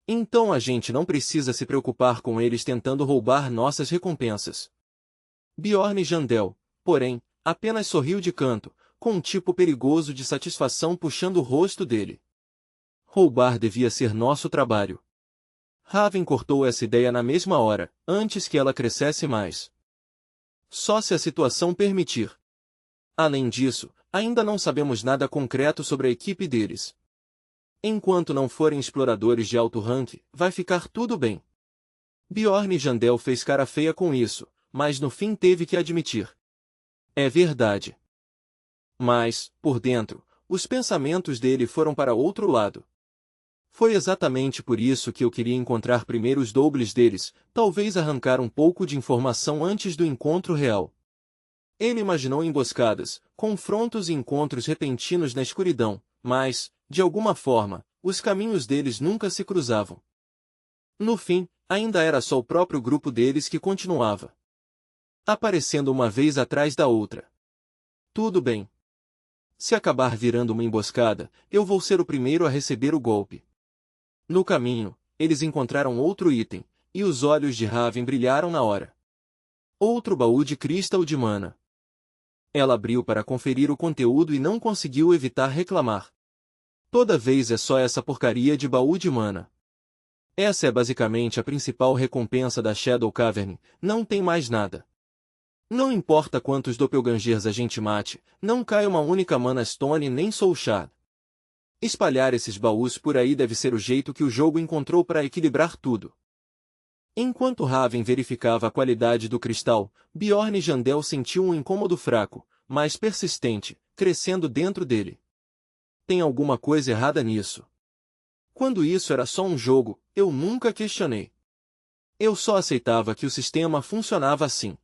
Então a gente não precisa se preocupar com eles tentando roubar nossas recompensas. Bjorn Jandel, porém, apenas sorriu de canto, com um tipo perigoso de satisfação puxando o rosto dele. Roubar devia ser nosso trabalho. Raven cortou essa ideia na mesma hora, antes que ela crescesse mais. Só se a situação permitir. Além disso, ainda não sabemos nada concreto sobre a equipe deles. Enquanto não forem exploradores de alto rank, vai ficar tudo bem. Bjorn Jandel fez cara feia com isso, mas no fim teve que admitir. É verdade. Mas, por dentro, os pensamentos dele foram para outro lado. Foi exatamente por isso que eu queria encontrar primeiro os dobles deles, talvez arrancar um pouco de informação antes do encontro real. Ele imaginou emboscadas, confrontos e encontros repentinos na escuridão, mas, de alguma forma, os caminhos deles nunca se cruzavam. No fim, ainda era só o próprio grupo deles que continuava aparecendo uma vez atrás da outra. Tudo bem. Se acabar virando uma emboscada, eu vou ser o primeiro a receber o golpe. No caminho, eles encontraram outro item, e os olhos de Raven brilharam na hora. Outro baú de cristal de mana. Ela abriu para conferir o conteúdo e não conseguiu evitar reclamar. Toda vez é só essa porcaria de baú de mana. Essa é basicamente a principal recompensa da Shadow Cavern, não tem mais nada. Não importa quantos doppelgangers a gente mate, não cai uma única mana stone nem soul shard. Espalhar esses baús por aí deve ser o jeito que o jogo encontrou para equilibrar tudo. Enquanto Raven verificava a qualidade do cristal, Bjorn Jandel sentiu um incômodo fraco, mas persistente, crescendo dentro dele. Tem alguma coisa errada nisso. Quando isso era só um jogo, eu nunca questionei. Eu só aceitava que o sistema funcionava assim.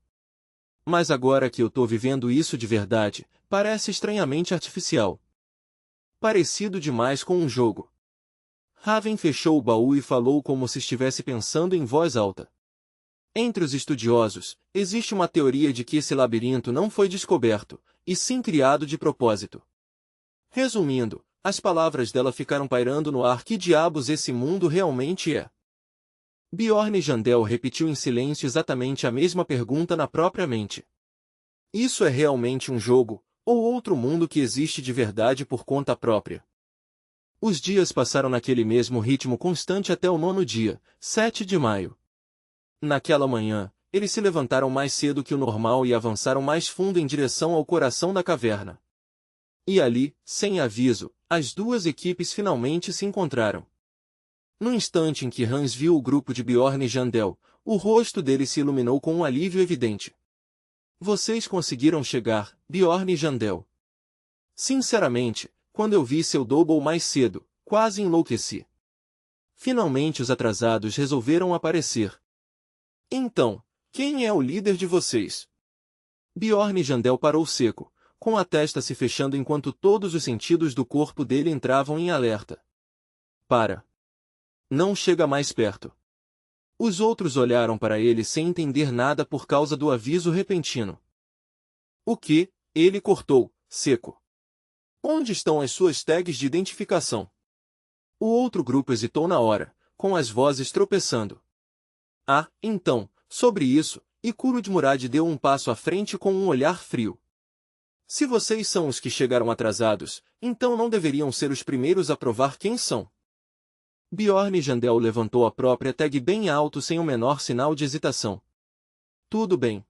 Mas agora que eu tô vivendo isso de verdade, parece estranhamente artificial. Parecido demais com um jogo. Raven fechou o baú e falou como se estivesse pensando em voz alta. Entre os estudiosos, existe uma teoria de que esse labirinto não foi descoberto, e sim criado de propósito. Resumindo, as palavras dela ficaram pairando no ar. Que diabos esse mundo realmente é? Bjorn Jandel repetiu em silêncio exatamente a mesma pergunta na própria mente. Isso é realmente um jogo, ou outro mundo que existe de verdade por conta própria? Os dias passaram naquele mesmo ritmo constante até o 9º dia, 7 de maio. Naquela manhã, eles se levantaram mais cedo que o normal e avançaram mais fundo em direção ao coração da caverna. E ali, sem aviso, as duas equipes finalmente se encontraram. No instante em que Hans viu o grupo de Bjorn Jandel, o rosto dele se iluminou com um alívio evidente. Vocês conseguiram chegar, Bjorn Jandel. Sinceramente, quando eu vi seu double mais cedo, quase enlouqueci. Finalmente os atrasados resolveram aparecer. Então, quem é o líder de vocês? Bjorn Jandel parou seco, com a testa se fechando enquanto todos os sentidos do corpo dele entravam em alerta. Para. Não chega mais perto. Os outros olharam para ele sem entender nada por causa do aviso repentino. O que? Ele cortou, seco. Onde estão as suas tags de identificação? O outro grupo hesitou na hora, com as vozes tropeçando. Ah, então, sobre isso, Ikuro de Murad deu um passo à frente com um olhar frio. Se vocês são os que chegaram atrasados, então não deveriam ser os primeiros a provar quem são. Bjorn Jandel levantou a própria tag bem alto sem o menor sinal de hesitação. Tudo bem.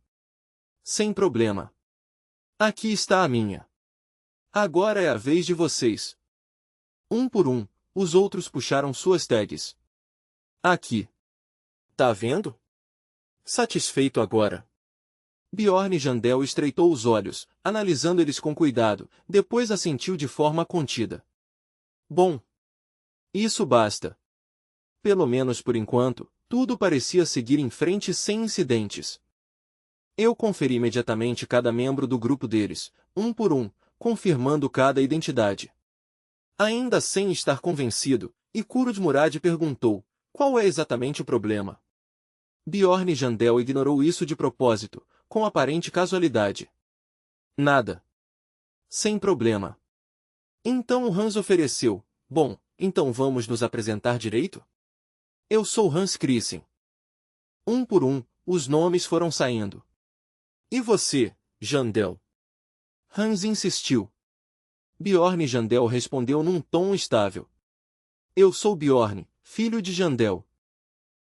Sem problema. Aqui está a minha. Agora é a vez de vocês. Um por um, os outros puxaram suas tags. Aqui. Tá vendo? Satisfeito agora. Bjorn Jandel estreitou os olhos, analisando eles com cuidado, depois assentiu de forma contida. Bom. Isso basta. Pelo menos por enquanto, tudo parecia seguir em frente sem incidentes. Eu conferi imediatamente cada membro do grupo deles, um por um, confirmando cada identidade. Ainda sem estar convencido, Ikuro de Murad perguntou, qual é exatamente o problema? Bjorn Jandel ignorou isso de propósito, com aparente casualidade. Nada. Sem problema. Então o Hans ofereceu, bom, então vamos nos apresentar direito? Eu sou Hans Christian. Um por um, os nomes foram saindo. E você, Jandel? Hans insistiu. Bjorn Jandel respondeu num tom estável. Eu sou Bjorn, filho de Jandel.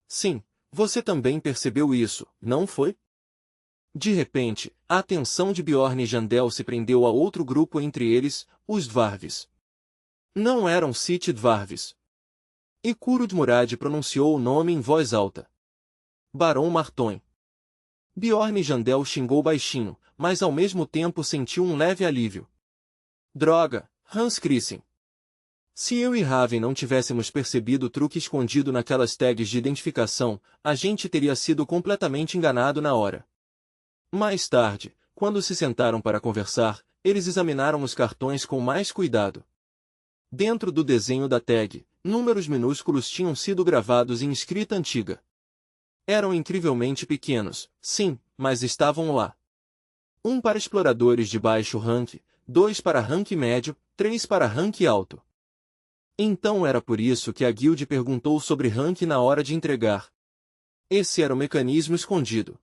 Sim, você também percebeu isso, não foi? De repente, a atenção de Bjorn e Jandel se prendeu a outro grupo entre eles, os Dvarves. Não eram City Dvarves. E Kurudmurad pronunciou o nome em voz alta. Barão Martoin. Bjorn Jandel xingou baixinho, mas ao mesmo tempo sentiu um leve alívio. Droga, Hans Christian. Se eu e Raven não tivéssemos percebido o truque escondido naquelas tags de identificação, a gente teria sido completamente enganado na hora. Mais tarde, quando se sentaram para conversar, eles examinaram os cartões com mais cuidado. Dentro do desenho da tag, números minúsculos tinham sido gravados em escrita antiga. Eram incrivelmente pequenos, sim, mas estavam lá. 1 para exploradores de baixo rank, 2 para rank médio, 3 para rank alto. Então era por isso que a guild perguntou sobre rank na hora de entregar. Esse era o mecanismo escondido.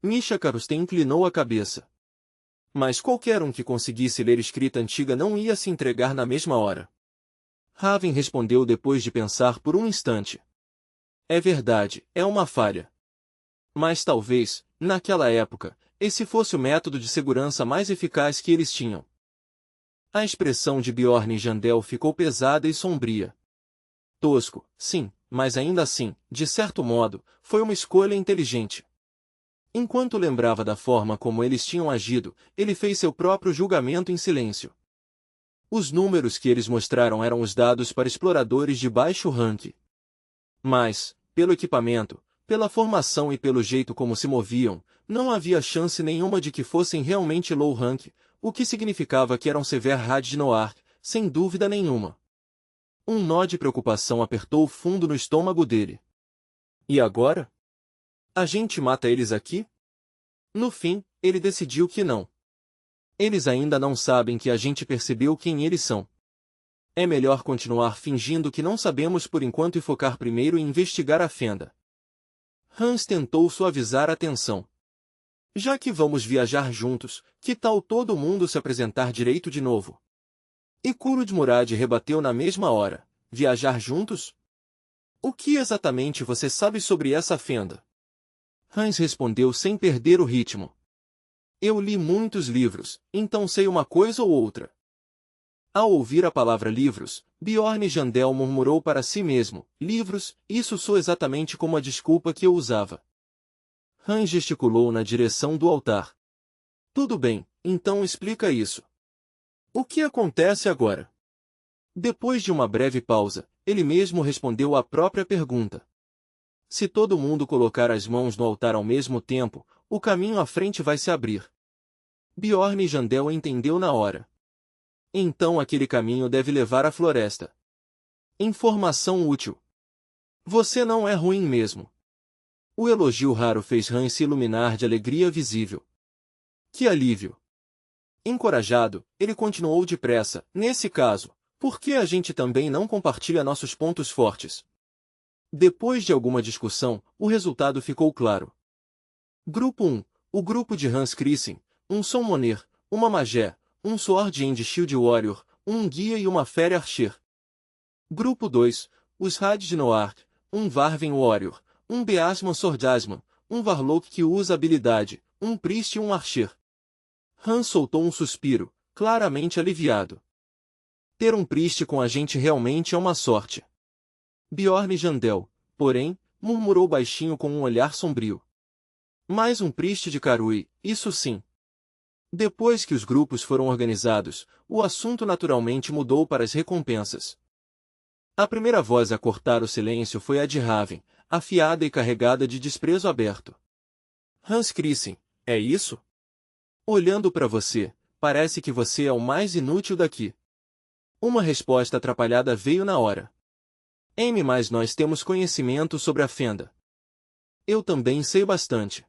Misha Karusten inclinou a cabeça. Mas qualquer um que conseguisse ler escrita antiga não ia se entregar na mesma hora. Raven respondeu depois de pensar por um instante. É verdade, é uma falha. Mas talvez, naquela época, esse fosse o método de segurança mais eficaz que eles tinham. A expressão de Bjorn e Jandel ficou pesada e sombria. Tosco, sim, mas ainda assim, de certo modo, foi uma escolha inteligente. Enquanto lembrava da forma como eles tinham agido, ele fez seu próprio julgamento em silêncio. Os números que eles mostraram eram os dados para exploradores de baixo rank. Mas, pelo equipamento, pela formação e pelo jeito como se moviam, não havia chance nenhuma de que fossem realmente low rank, o que significava que eram Sever Had Noir, sem dúvida nenhuma. Um nó de preocupação apertou fundo no estômago dele. E agora? A gente mata eles aqui? No fim, ele decidiu que não. Eles ainda não sabem que a gente percebeu quem eles são. É melhor continuar fingindo que não sabemos por enquanto e focar primeiro em investigar a fenda. Hans tentou suavizar a tensão. Já que vamos viajar juntos, que tal todo mundo se apresentar direito de novo? E Kurudmurad rebateu na mesma hora. Viajar juntos? O que exatamente você sabe sobre essa fenda? Hans respondeu sem perder o ritmo. Eu li muitos livros, então sei uma coisa ou outra. Ao ouvir a palavra livros, Bjorn Jandel murmurou para si mesmo, livros, isso soa exatamente como a desculpa que eu usava. Hans gesticulou na direção do altar. Tudo bem, então explica isso. O que acontece agora? Depois de uma breve pausa, ele mesmo respondeu à própria pergunta. Se todo mundo colocar as mãos no altar ao mesmo tempo, o caminho à frente vai se abrir. Bjorn Jandel entendeu na hora. Então aquele caminho deve levar à floresta. Informação útil. Você não é ruim mesmo. O elogio raro fez Hans se iluminar de alegria visível. Que alívio! Encorajado, ele continuou depressa, nesse caso, por que a gente também não compartilha nossos pontos fortes? Depois de alguma discussão, o resultado ficou claro. Grupo 1. O grupo de Hans Christian, um Summoner, uma Magé, um Sword and Shield Warrior, um Guia e uma Fairy Archer. Grupo 2. Os Had Noir, um Varven Warrior, um Beasman Swordasman, um Varlock que usa habilidade, um Priest e um Archer. Hans soltou um suspiro, claramente aliviado. Ter um Priest com a gente realmente é uma sorte. Bjorn Jandel, porém, murmurou baixinho com um olhar sombrio. Mais um Priest de Karui, isso sim. Depois que os grupos foram organizados, o assunto naturalmente mudou para as recompensas. A primeira voz a cortar o silêncio foi a de Raven, afiada e carregada de desprezo aberto. Hans Christian, é isso? Olhando para você, parece que você é o mais inútil daqui. Uma resposta atrapalhada veio na hora. Mas nós temos conhecimento sobre a fenda. Eu também sei bastante.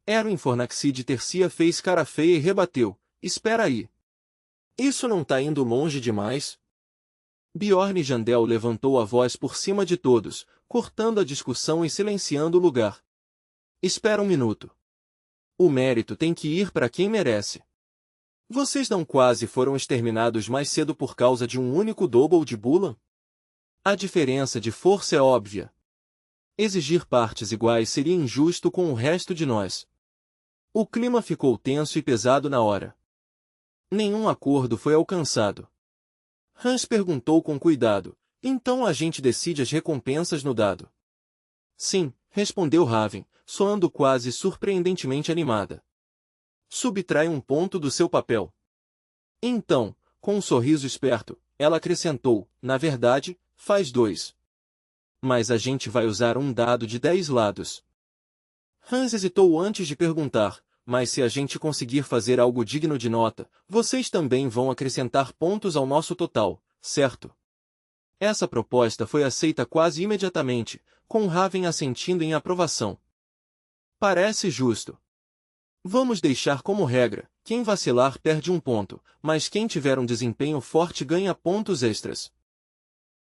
Erwin Fornaxid Tercia fez cara feia e rebateu, espera aí. Isso não tá indo longe demais? Bjorn Jandel levantou a voz por cima de todos, cortando a discussão e silenciando o lugar. Espera um minuto. O mérito tem que ir para quem merece. Vocês não quase foram exterminados mais cedo por causa de um único Double de Bulan? A diferença de força é óbvia. Exigir partes iguais seria injusto com o resto de nós. O clima ficou tenso e pesado na hora. Nenhum acordo foi alcançado. Hans perguntou com cuidado, então a gente decide as recompensas no dado? Sim, respondeu Raven, soando quase surpreendentemente animada. Subtrai um ponto do seu papel. Então, com um sorriso esperto, ela acrescentou, na verdade, faz 2. Mas a gente vai usar um dado de 10 lados. Hans hesitou antes de perguntar, mas se a gente conseguir fazer algo digno de nota, vocês também vão acrescentar pontos ao nosso total, certo? Essa proposta foi aceita quase imediatamente, com Raven assentindo em aprovação. Parece justo. Vamos deixar como regra, quem vacilar perde um ponto, mas quem tiver um desempenho forte ganha pontos extras.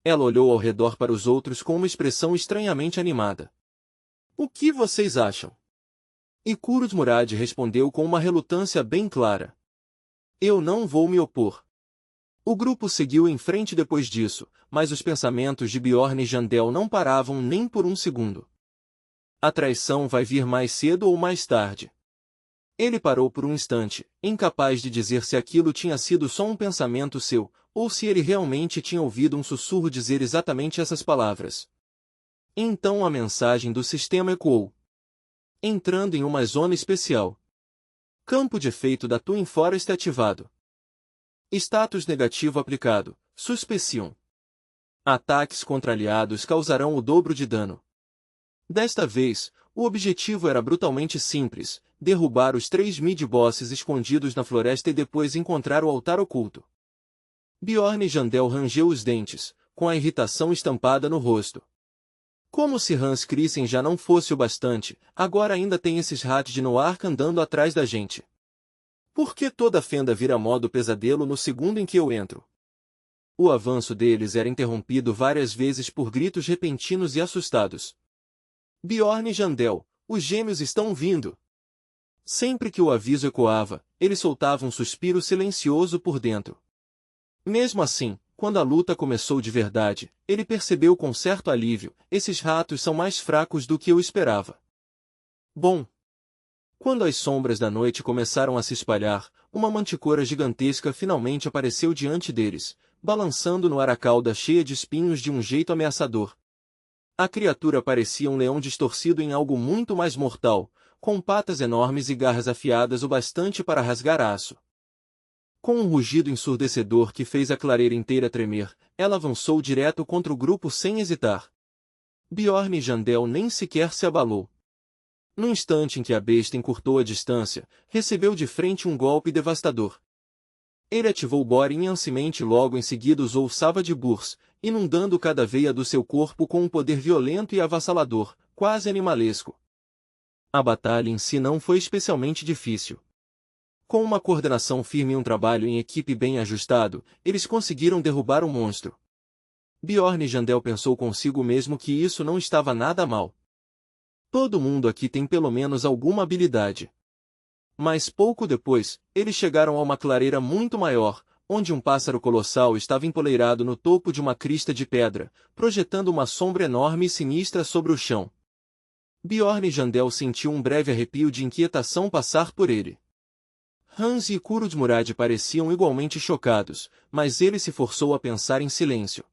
Ela olhou ao redor para os outros com uma expressão estranhamente animada. O que vocês acham? E Kurudmurad respondeu com uma relutância bem clara. Eu não vou me opor. O grupo seguiu em frente depois disso, mas os pensamentos de Bjorn e Jandel não paravam nem por um segundo. A traição vai vir mais cedo ou mais tarde. Ele parou por um instante, incapaz de dizer se aquilo tinha sido só um pensamento seu, ou se ele realmente tinha ouvido um sussurro dizer exatamente essas palavras. Então a mensagem do sistema ecoou. Entrando em uma zona especial. Campo de efeito da Twin Forest ativado. Status negativo aplicado. Suspicion. Ataques contra aliados causarão o dobro de dano. Desta vez, o objetivo era brutalmente simples, derrubar os 3 mid-bosses escondidos na floresta e depois encontrar o altar oculto. Bjorn e Jandel rangeu os dentes, com a irritação estampada no rosto. Como se Hans Christen já não fosse o bastante, agora ainda tem esses rats de Noark andando atrás da gente. Por que toda fenda vira modo pesadelo no segundo em que eu entro? O avanço deles era interrompido várias vezes por gritos repentinos e assustados. Bjorn e Jandel, os gêmeos estão vindo! Sempre que o aviso ecoava, ele soltava um suspiro silencioso por dentro. Mesmo assim, quando a luta começou de verdade, ele percebeu com certo alívio, esses ratos são mais fracos do que eu esperava. Bom. Quando as sombras da noite começaram a se espalhar, uma manticora gigantesca finalmente apareceu diante deles, balançando no ar a cauda cheia de espinhos de um jeito ameaçador. A criatura parecia um leão distorcido em algo muito mais mortal, com patas enormes e garras afiadas o bastante para rasgar aço. Com um rugido ensurdecedor que fez a clareira inteira tremer, ela avançou direto contra o grupo sem hesitar. Bjorn e Jandel nem sequer se abalou. No instante em que a besta encurtou a distância, recebeu de frente um golpe devastador. Ele ativou Borin Yancimente e logo em seguida usou Sava de Burs, inundando cada veia do seu corpo com um poder violento e avassalador, quase animalesco. A batalha em si não foi especialmente difícil. Com uma coordenação firme e um trabalho em equipe bem ajustado, eles conseguiram derrubar o monstro. Bjorn e Jandel pensou consigo mesmo que isso não estava nada mal. Todo mundo aqui tem pelo menos alguma habilidade. Mas pouco depois, eles chegaram a uma clareira muito maior, onde um pássaro colossal estava empoleirado no topo de uma crista de pedra, projetando uma sombra enorme e sinistra sobre o chão. Bjorn e Jandel sentiu um breve arrepio de inquietação passar por ele. Hans e Kurudmurad pareciam igualmente chocados, mas ele se forçou a pensar em silêncio.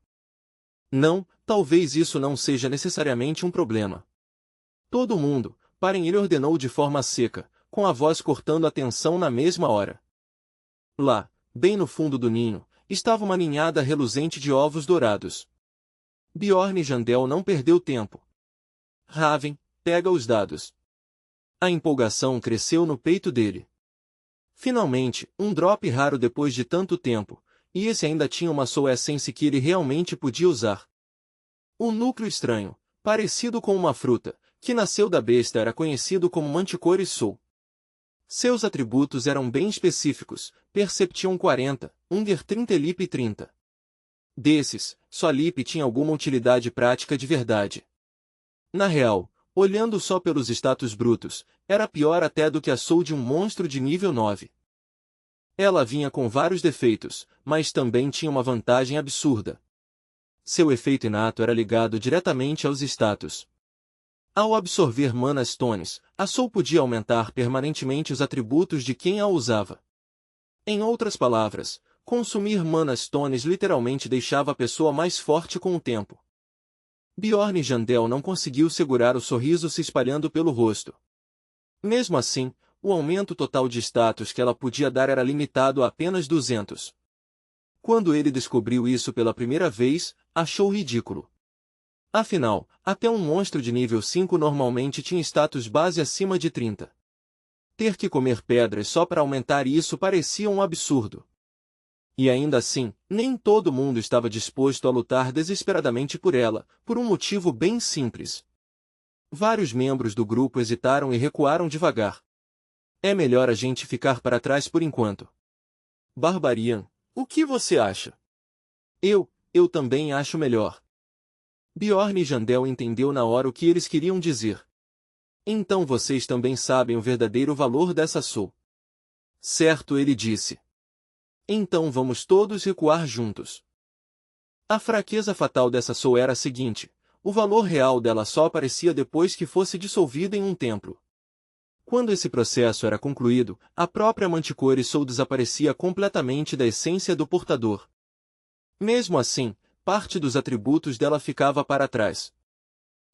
Não, talvez isso não seja necessariamente um problema. Todo mundo, parem, ele ordenou de forma seca, com a voz cortando a tensão na mesma hora. Lá, bem no fundo do ninho, estava uma ninhada reluzente de ovos dourados. Bjorn e Jandel não perdeu tempo. Raven, pega os dados. A empolgação cresceu no peito dele. Finalmente, um drop raro depois de tanto tempo, e esse ainda tinha uma Soul Essence que ele realmente podia usar. O núcleo estranho, parecido com uma fruta, que nasceu da besta era conhecido como Manticore Soul. Seus atributos eram bem específicos, Perception 40, Hunger 30 e Lip 30. Desses, só Lip tinha alguma utilidade prática de verdade. Na real, olhando só pelos status brutos, era pior até do que a Soul de um monstro de nível 9. Ela vinha com vários defeitos, mas também tinha uma vantagem absurda. Seu efeito inato era ligado diretamente aos status. Ao absorver Mana Stones, a Soul podia aumentar permanentemente os atributos de quem a usava. Em outras palavras, consumir Mana Stones literalmente deixava a pessoa mais forte com o tempo. Bjorn Jandel não conseguiu segurar o sorriso se espalhando pelo rosto. Mesmo assim, o aumento total de status que ela podia dar era limitado a apenas 200. Quando ele descobriu isso pela primeira vez, achou ridículo. Afinal, até um monstro de nível 5 normalmente tinha status base acima de 30. Ter que comer pedras só para aumentar isso parecia um absurdo. E ainda assim, nem todo mundo estava disposto a lutar desesperadamente por ela, por um motivo bem simples. Vários membros do grupo hesitaram e recuaram devagar. É melhor a gente ficar para trás por enquanto. Barbarian, o que você acha? Eu também acho melhor. Bjorn e Jandel entendeu na hora o que eles queriam dizer. Então vocês também sabem o verdadeiro valor dessa Soul. Certo, ele disse. Então vamos todos recuar juntos. A fraqueza fatal dessa Soul era a seguinte: o valor real dela só aparecia depois que fosse dissolvida em um templo. Quando esse processo era concluído, a própria Manticore Soul desaparecia completamente da essência do portador. Mesmo assim, parte dos atributos dela ficava para trás.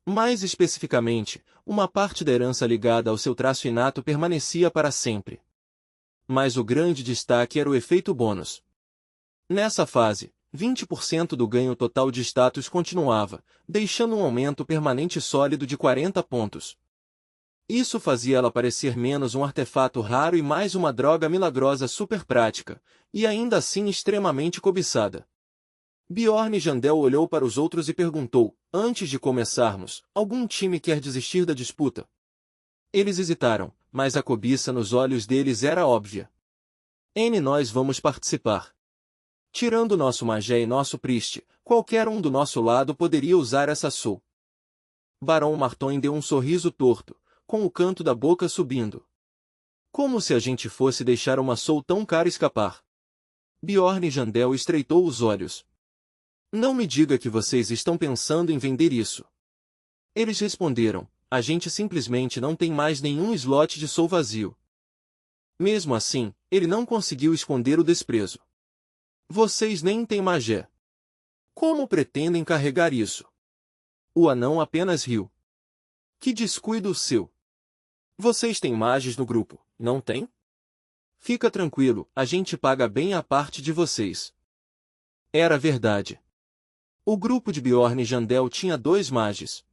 Mais especificamente, uma parte da herança ligada ao seu traço inato permanecia para sempre. Mas o grande destaque era o efeito bônus. Nessa fase, 20% do ganho total de status continuava, deixando um aumento permanente sólido de 40 pontos. Isso fazia ela parecer menos um artefato raro e mais uma droga milagrosa super prática, e ainda assim extremamente cobiçada. Bjorn Jandel olhou para os outros e perguntou: antes de começarmos, algum time quer desistir da disputa? Eles hesitaram, mas a cobiça nos olhos deles era óbvia. Nós vamos participar. Tirando nosso Magé e nosso Priest, qualquer um do nosso lado poderia usar essa Soul. Barão Martoin deu um sorriso torto, com o canto da boca subindo. Como se a gente fosse deixar uma Soul tão cara escapar? Bjorn Jandel estreitou os olhos. Não me diga que vocês estão pensando em vender isso. Eles responderam: a gente simplesmente não tem mais nenhum slot de Soul vazio. Mesmo assim, ele não conseguiu esconder o desprezo. Vocês nem têm Magé. Como pretendem carregar isso? O anão apenas riu. Que descuido seu. Vocês têm mages no grupo, não tem? Fica tranquilo, a gente paga bem a parte de vocês. Era verdade. O grupo de Bjorn Jandel tinha 2 mages.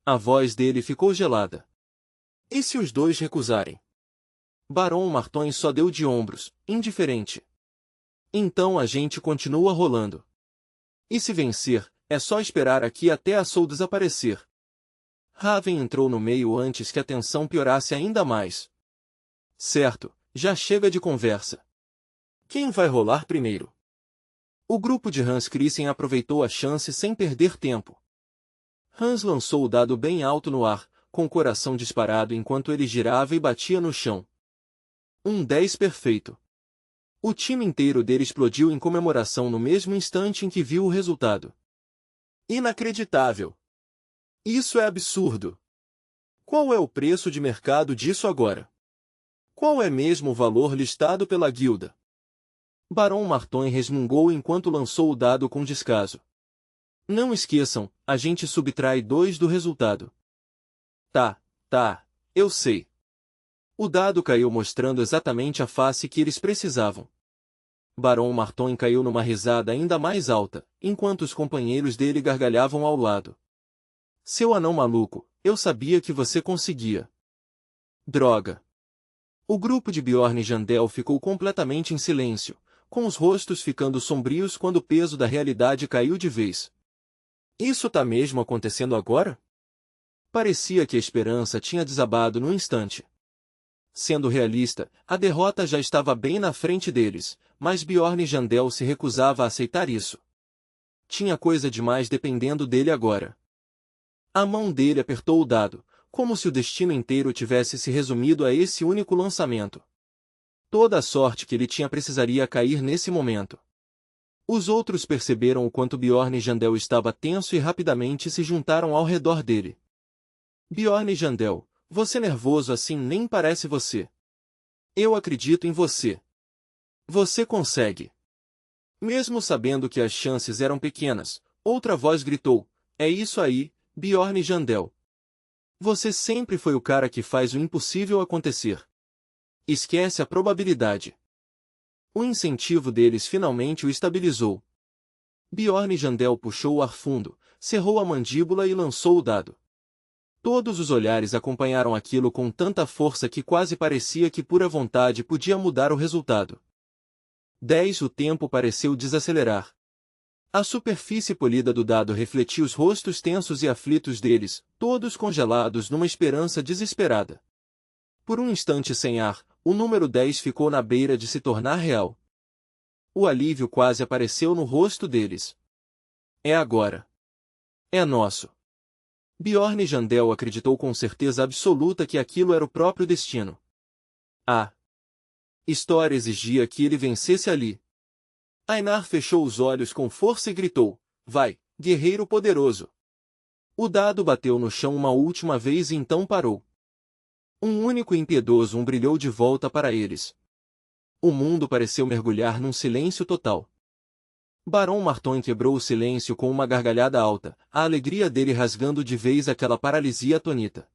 A voz dele ficou gelada. E se os 2 recusarem? Barão Martoin só deu de ombros, indiferente. Então a gente continua rolando. E se vencer, é só esperar aqui até a Soul desaparecer. Raven entrou no meio antes que a tensão piorasse ainda mais. Certo, já chega de conversa. Quem vai rolar primeiro? O grupo de Hans Christian aproveitou a chance sem perder tempo. Hans lançou o dado bem alto no ar, com o coração disparado enquanto ele girava e batia no chão. Um 10 perfeito. O time inteiro dele explodiu em comemoração no mesmo instante em que viu o resultado. Inacreditável! Isso é absurdo! Qual é o preço de mercado disso agora? Qual é mesmo o valor listado pela guilda? Barão Martoin resmungou enquanto lançou o dado com descaso. Não esqueçam, a gente subtrai 2 do resultado. Tá, eu sei. O dado caiu mostrando exatamente a face que eles precisavam. Barão Martoin caiu numa risada ainda mais alta, enquanto os companheiros dele gargalhavam ao lado. Seu anão maluco, eu sabia que você conseguia. Droga. O grupo de Bjorn Jandel ficou completamente em silêncio, com os rostos ficando sombrios quando o peso da realidade caiu de vez. Isso tá mesmo acontecendo agora? Parecia que a esperança tinha desabado no instante. Sendo realista, a derrota já estava bem na frente deles, mas Bjorn Jandel se recusava a aceitar isso. tinha coisa demais dependendo dele agora. A mão dele apertou o dado, como se o destino inteiro tivesse se resumido a esse único lançamento. Toda a sorte que ele tinha precisaria cair nesse momento. Os outros perceberam o quanto Bjorn Jandel estava tenso e rapidamente se juntaram ao redor dele. Bjorn Jandel, você nervoso assim nem parece você. Eu acredito em você. Você consegue. Mesmo sabendo que as chances eram pequenas, outra voz gritou, é isso aí, Bjorn Jandel. Você sempre foi o cara que faz o impossível acontecer. Esquece a probabilidade. O incentivo deles finalmente o estabilizou. Bjorn Jandel puxou o ar fundo, cerrou a mandíbula e lançou o dado. Todos os olhares acompanharam aquilo com tanta força que quase parecia que pura vontade podia mudar o resultado. 10. O tempo pareceu desacelerar. A superfície polida do dado refletia os rostos tensos e aflitos deles, todos congelados numa esperança desesperada. Por um instante sem ar, o número 10 ficou na beira de se tornar real. O alívio quase apareceu no rosto deles. É agora. É nosso. Bjorn Jandel acreditou com certeza absoluta que aquilo era o próprio destino. A história exigia que ele vencesse ali. Einar fechou os olhos com força e gritou, vai, guerreiro poderoso. O dado bateu no chão uma última vez e então parou. Um único e impiedoso brilhou de volta para eles. O mundo pareceu mergulhar num silêncio total. Barão Marton quebrou o silêncio com uma gargalhada alta, a alegria dele rasgando de vez aquela paralisia atônita.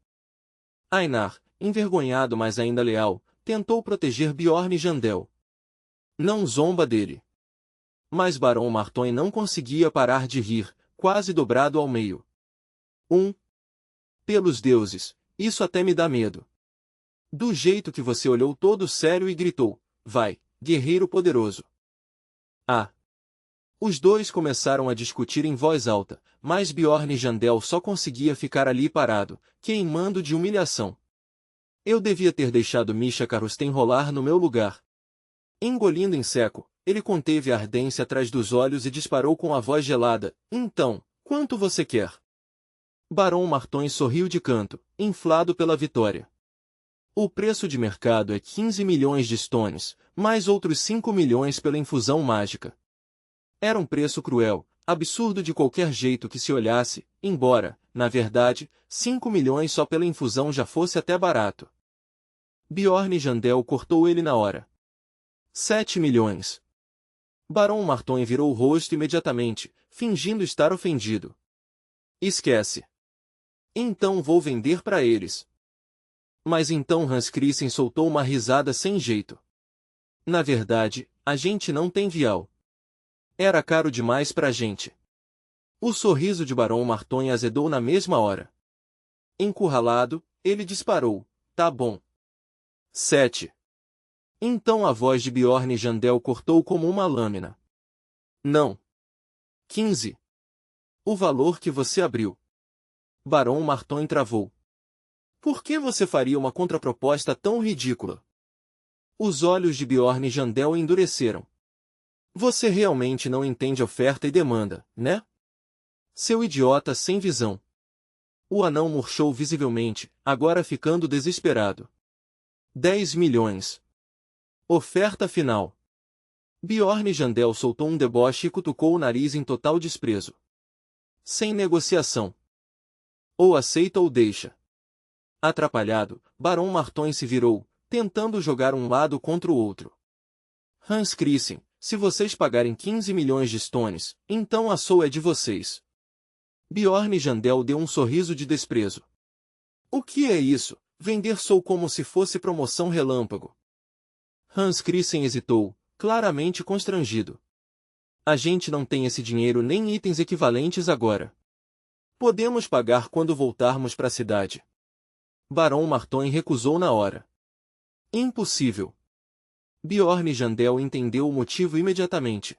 Einar, envergonhado mas ainda leal, tentou proteger Bjorn Jandel. Não zomba dele. Mas Barão Marton não conseguia parar de rir, quase dobrado ao meio. Pelos deuses, isso até me dá medo. Do jeito que você olhou todo sério e gritou, vai, guerreiro poderoso. Os dois começaram a discutir em voz alta, mas Bjorn Jandel só conseguia ficar ali parado, queimando de humilhação. Eu devia ter deixado Misha Karusten rolar no meu lugar. Engolindo em seco, ele conteve a ardência atrás dos olhos e disparou com a voz gelada, então, quanto você quer? Barão Marton sorriu de canto, inflado pela vitória. O preço de mercado é 15 milhões de stones, mais outros 5 milhões pela infusão mágica. Era um preço cruel, absurdo de qualquer jeito que se olhasse, embora, na verdade, 5 milhões só pela infusão já fosse até barato. Bjorn Jandel cortou ele na hora. 7 milhões. Barão Marton virou o rosto imediatamente, fingindo estar ofendido. Esquece. Então vou vender para eles. Mas então Hans Christen soltou uma risada sem jeito. Na verdade, a gente não tem vial. Era caro demais pra gente. O sorriso de Barão Marton azedou na mesma hora. Encurralado, ele disparou. Tá bom. 7. Então a voz de Bjorn Jandel cortou como uma lâmina. Não. 15. O valor que você abriu. Barão Marton travou. Por que você faria uma contraproposta tão ridícula? Os olhos de Bjorn Jandel endureceram. Você realmente não entende oferta e demanda, né? Seu idiota sem visão. O anão murchou visivelmente, agora ficando desesperado. 10 milhões. Oferta final. Bjorn Jandel soltou um deboche e cutucou o nariz em total desprezo. Sem negociação. Ou aceita ou deixa. Atrapalhado, Barão Marton se virou, tentando jogar um lado contra o outro. Hans Christen, se vocês pagarem 15 milhões de stones, então a Soul é de vocês. Bjorn Jandel deu um sorriso de desprezo. O que é isso? Vender Soul como se fosse promoção relâmpago. Hans Christen hesitou, claramente constrangido. A gente não tem esse dinheiro nem itens equivalentes agora. Podemos pagar quando voltarmos para a cidade. Barão Marton recusou na hora. Impossível. Bjorn Jandel entendeu o motivo imediatamente.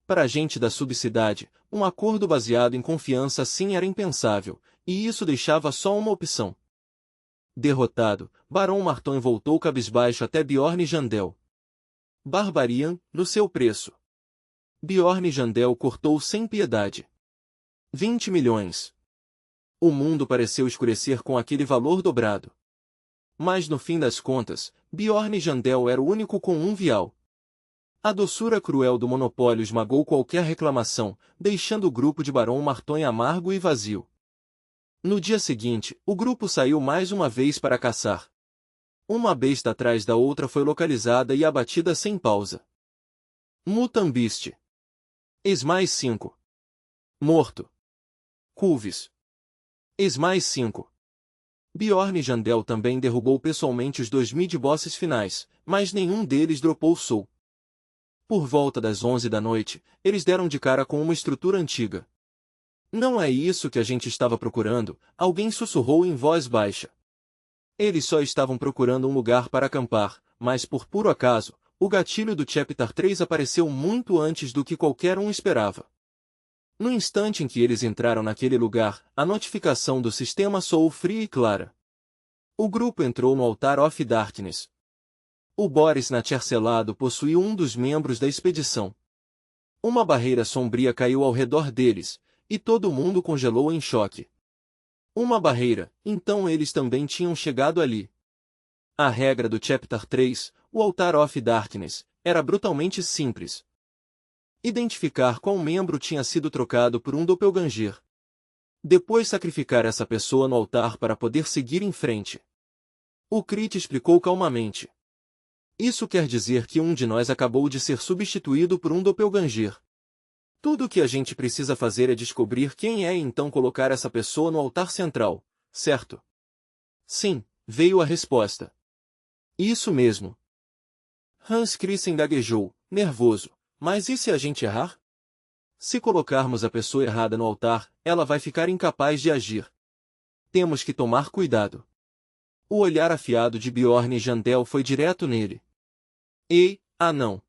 Para a gente da subcidade, um acordo baseado em confiança assim era impensável, e isso deixava só uma opção. Derrotado, Barão Marton voltou cabisbaixo até Bjorn Jandel. Barbarian, no seu preço. Bjorn Jandel cortou sem piedade. 20 milhões. O mundo pareceu escurecer com aquele valor dobrado. Mas no fim das contas, Bjorn Jandel era o único com um vial. A doçura cruel do monopólio esmagou qualquer reclamação, deixando o grupo de Barão Martonha amargo e vazio. No dia seguinte, o grupo saiu mais uma vez para caçar. Uma besta atrás da outra foi localizada e abatida sem pausa. Mutambiste. Esmais 5. Morto. Culvis. Esmais 5. Bjorn Jandel também derrubou pessoalmente os 2 mid-bosses finais, mas nenhum deles dropou soul. Por volta das 11 da noite, eles deram de cara com uma estrutura antiga. Não é isso que a gente estava procurando, alguém sussurrou em voz baixa. Eles só estavam procurando um lugar para acampar, mas por puro acaso, o gatilho do Chapter 3 apareceu muito antes do que qualquer um esperava. No instante em que eles entraram naquele lugar, a notificação do sistema soou fria e clara. O grupo entrou no Altar of Darkness. O Boris Nachercelado possuía um dos membros da expedição. Uma barreira sombria caiu ao redor deles, e todo mundo congelou em choque. Uma barreira, então eles também tinham chegado ali. A regra do Chapter 3, o Altar of Darkness, era brutalmente simples. Identificar qual membro tinha sido trocado por um doppelganger. Depois sacrificar essa pessoa no altar para poder seguir em frente. O Crit explicou calmamente. Isso quer dizer que um de nós acabou de ser substituído por um doppelganger. Tudo o que a gente precisa fazer é descobrir quem é e então colocar essa pessoa no altar central, certo? Sim, veio a resposta. Isso mesmo. Hans Christian gaguejou, nervoso. Mas e se a gente errar? Se colocarmos a pessoa errada no altar, ela vai ficar incapaz de agir. Temos que tomar cuidado. O olhar afiado de Bjorn Jandel foi direto nele. Ei, não.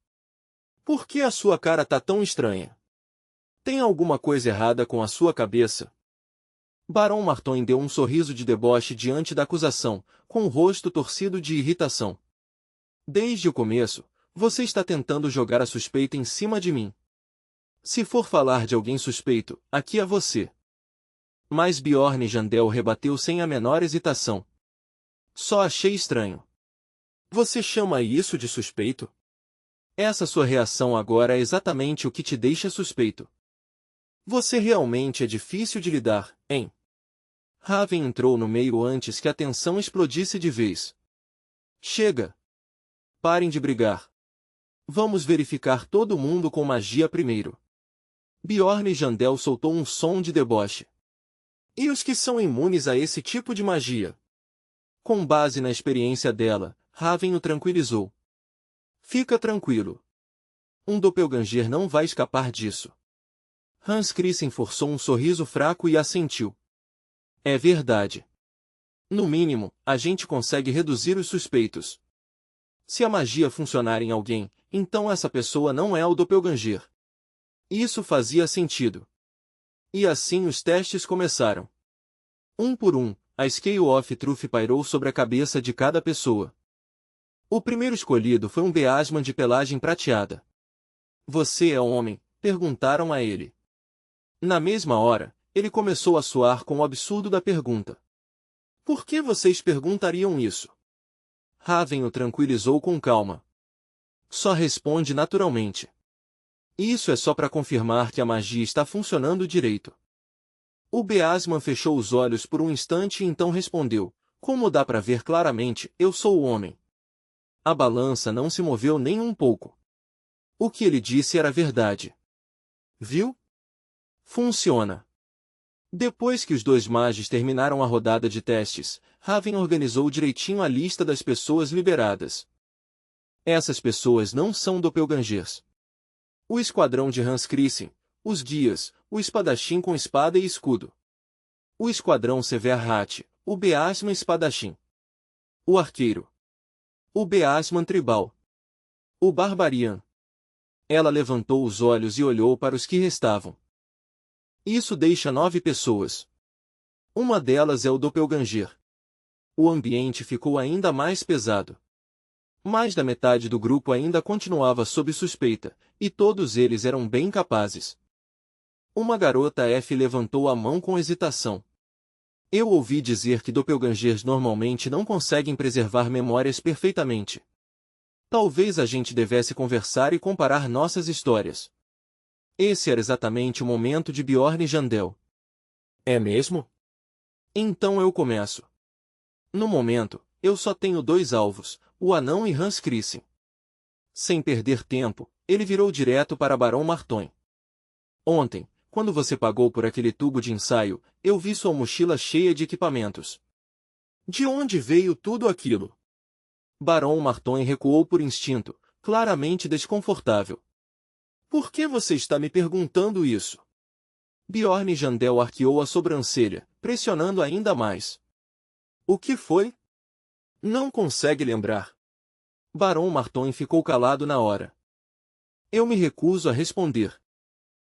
Por que a sua cara tá tão estranha? Tem alguma coisa errada com a sua cabeça? Barão Martonha deu um sorriso de deboche diante da acusação, com o rosto torcido de irritação. Desde o começo, você está tentando jogar a suspeita em cima de mim. Se for falar de alguém suspeito, aqui é você. Mas Bjorn Jandel rebateu sem a menor hesitação. Só achei estranho. Você chama isso de suspeito? Essa sua reação agora é exatamente o que te deixa suspeito. Você realmente é difícil de lidar, hein? Raven entrou no meio antes que a tensão explodisse de vez. Chega! Parem de brigar. Vamos verificar todo mundo com magia primeiro. Bjorn Jandel soltou um som de deboche. E os que são imunes a esse tipo de magia? Com base na experiência dela, Raven o tranquilizou. Fica tranquilo. Um doppelganger não vai escapar disso. Hans Christian forçou um sorriso fraco e assentiu. É verdade. No mínimo, a gente consegue reduzir os suspeitos. Se a magia funcionar em alguém, então essa pessoa não é o doppelganger. Isso fazia sentido. E assim os testes começaram. Um por um, a Scale of Truth pairou sobre a cabeça de cada pessoa. O primeiro escolhido foi um Beasman de pelagem prateada. Você é homem? Perguntaram a ele. Na mesma hora, ele começou a soar com o absurdo da pergunta. Por que vocês perguntariam isso? Raven o tranquilizou com calma. Só responde naturalmente. Isso é só para confirmar que a magia está funcionando direito. O Beasman fechou os olhos por um instante e então respondeu. Como dá para ver claramente, eu sou o homem. A balança não se moveu nem um pouco. O que ele disse era verdade. Viu? Funciona. Depois que os dois magos terminaram a rodada de testes, Raven organizou direitinho a lista das pessoas liberadas. Essas pessoas não são doppelgangers. O esquadrão de Hans Christian, os guias, o espadachim com espada e escudo. O esquadrão Severhat, o Beasman espadachim. O arqueiro. O Beasman tribal. O barbarian. Ela levantou os olhos e olhou para os que restavam. Isso deixa 9 pessoas. Uma delas é o doppelganger. O ambiente ficou ainda mais pesado. Mais da metade do grupo ainda continuava sob suspeita, e todos eles eram bem capazes. Uma garota F levantou a mão com hesitação. Eu ouvi dizer que doppelgangers normalmente não conseguem preservar memórias perfeitamente. Talvez a gente devesse conversar e comparar nossas histórias. Esse era exatamente o momento de Bjorn e Jandel. É mesmo? Então eu começo. No momento, eu só tenho dois alvos, o anão e Hans Christian. Sem perder tempo, ele virou direto para Barão Marton. Ontem, quando você pagou por aquele tubo de ensaio, eu vi sua mochila cheia de equipamentos. De onde veio tudo aquilo? Barão Marton recuou por instinto, claramente desconfortável. Por que você está me perguntando isso? Bjorn Jandel arqueou a sobrancelha, pressionando ainda mais. O que foi? Não consegue lembrar. Barão Marton ficou calado na hora. Eu me recuso a responder.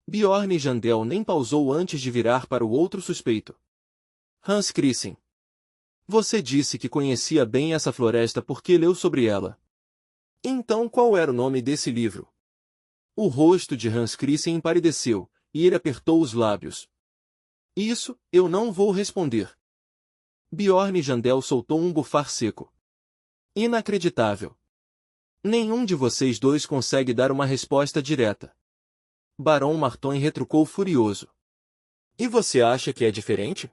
Bjorn Jandel nem pausou antes de virar para o outro suspeito. Hans Christian. Você disse que conhecia bem essa floresta porque leu sobre ela. Então qual era o nome desse livro? O rosto de Hans Christian empalideceu, e ele apertou os lábios. Isso, eu não vou responder. Bjorn Jandel soltou um bufar seco. Inacreditável. Nenhum de vocês dois consegue dar uma resposta direta. Barão Marton retrucou furioso. E você acha que é diferente?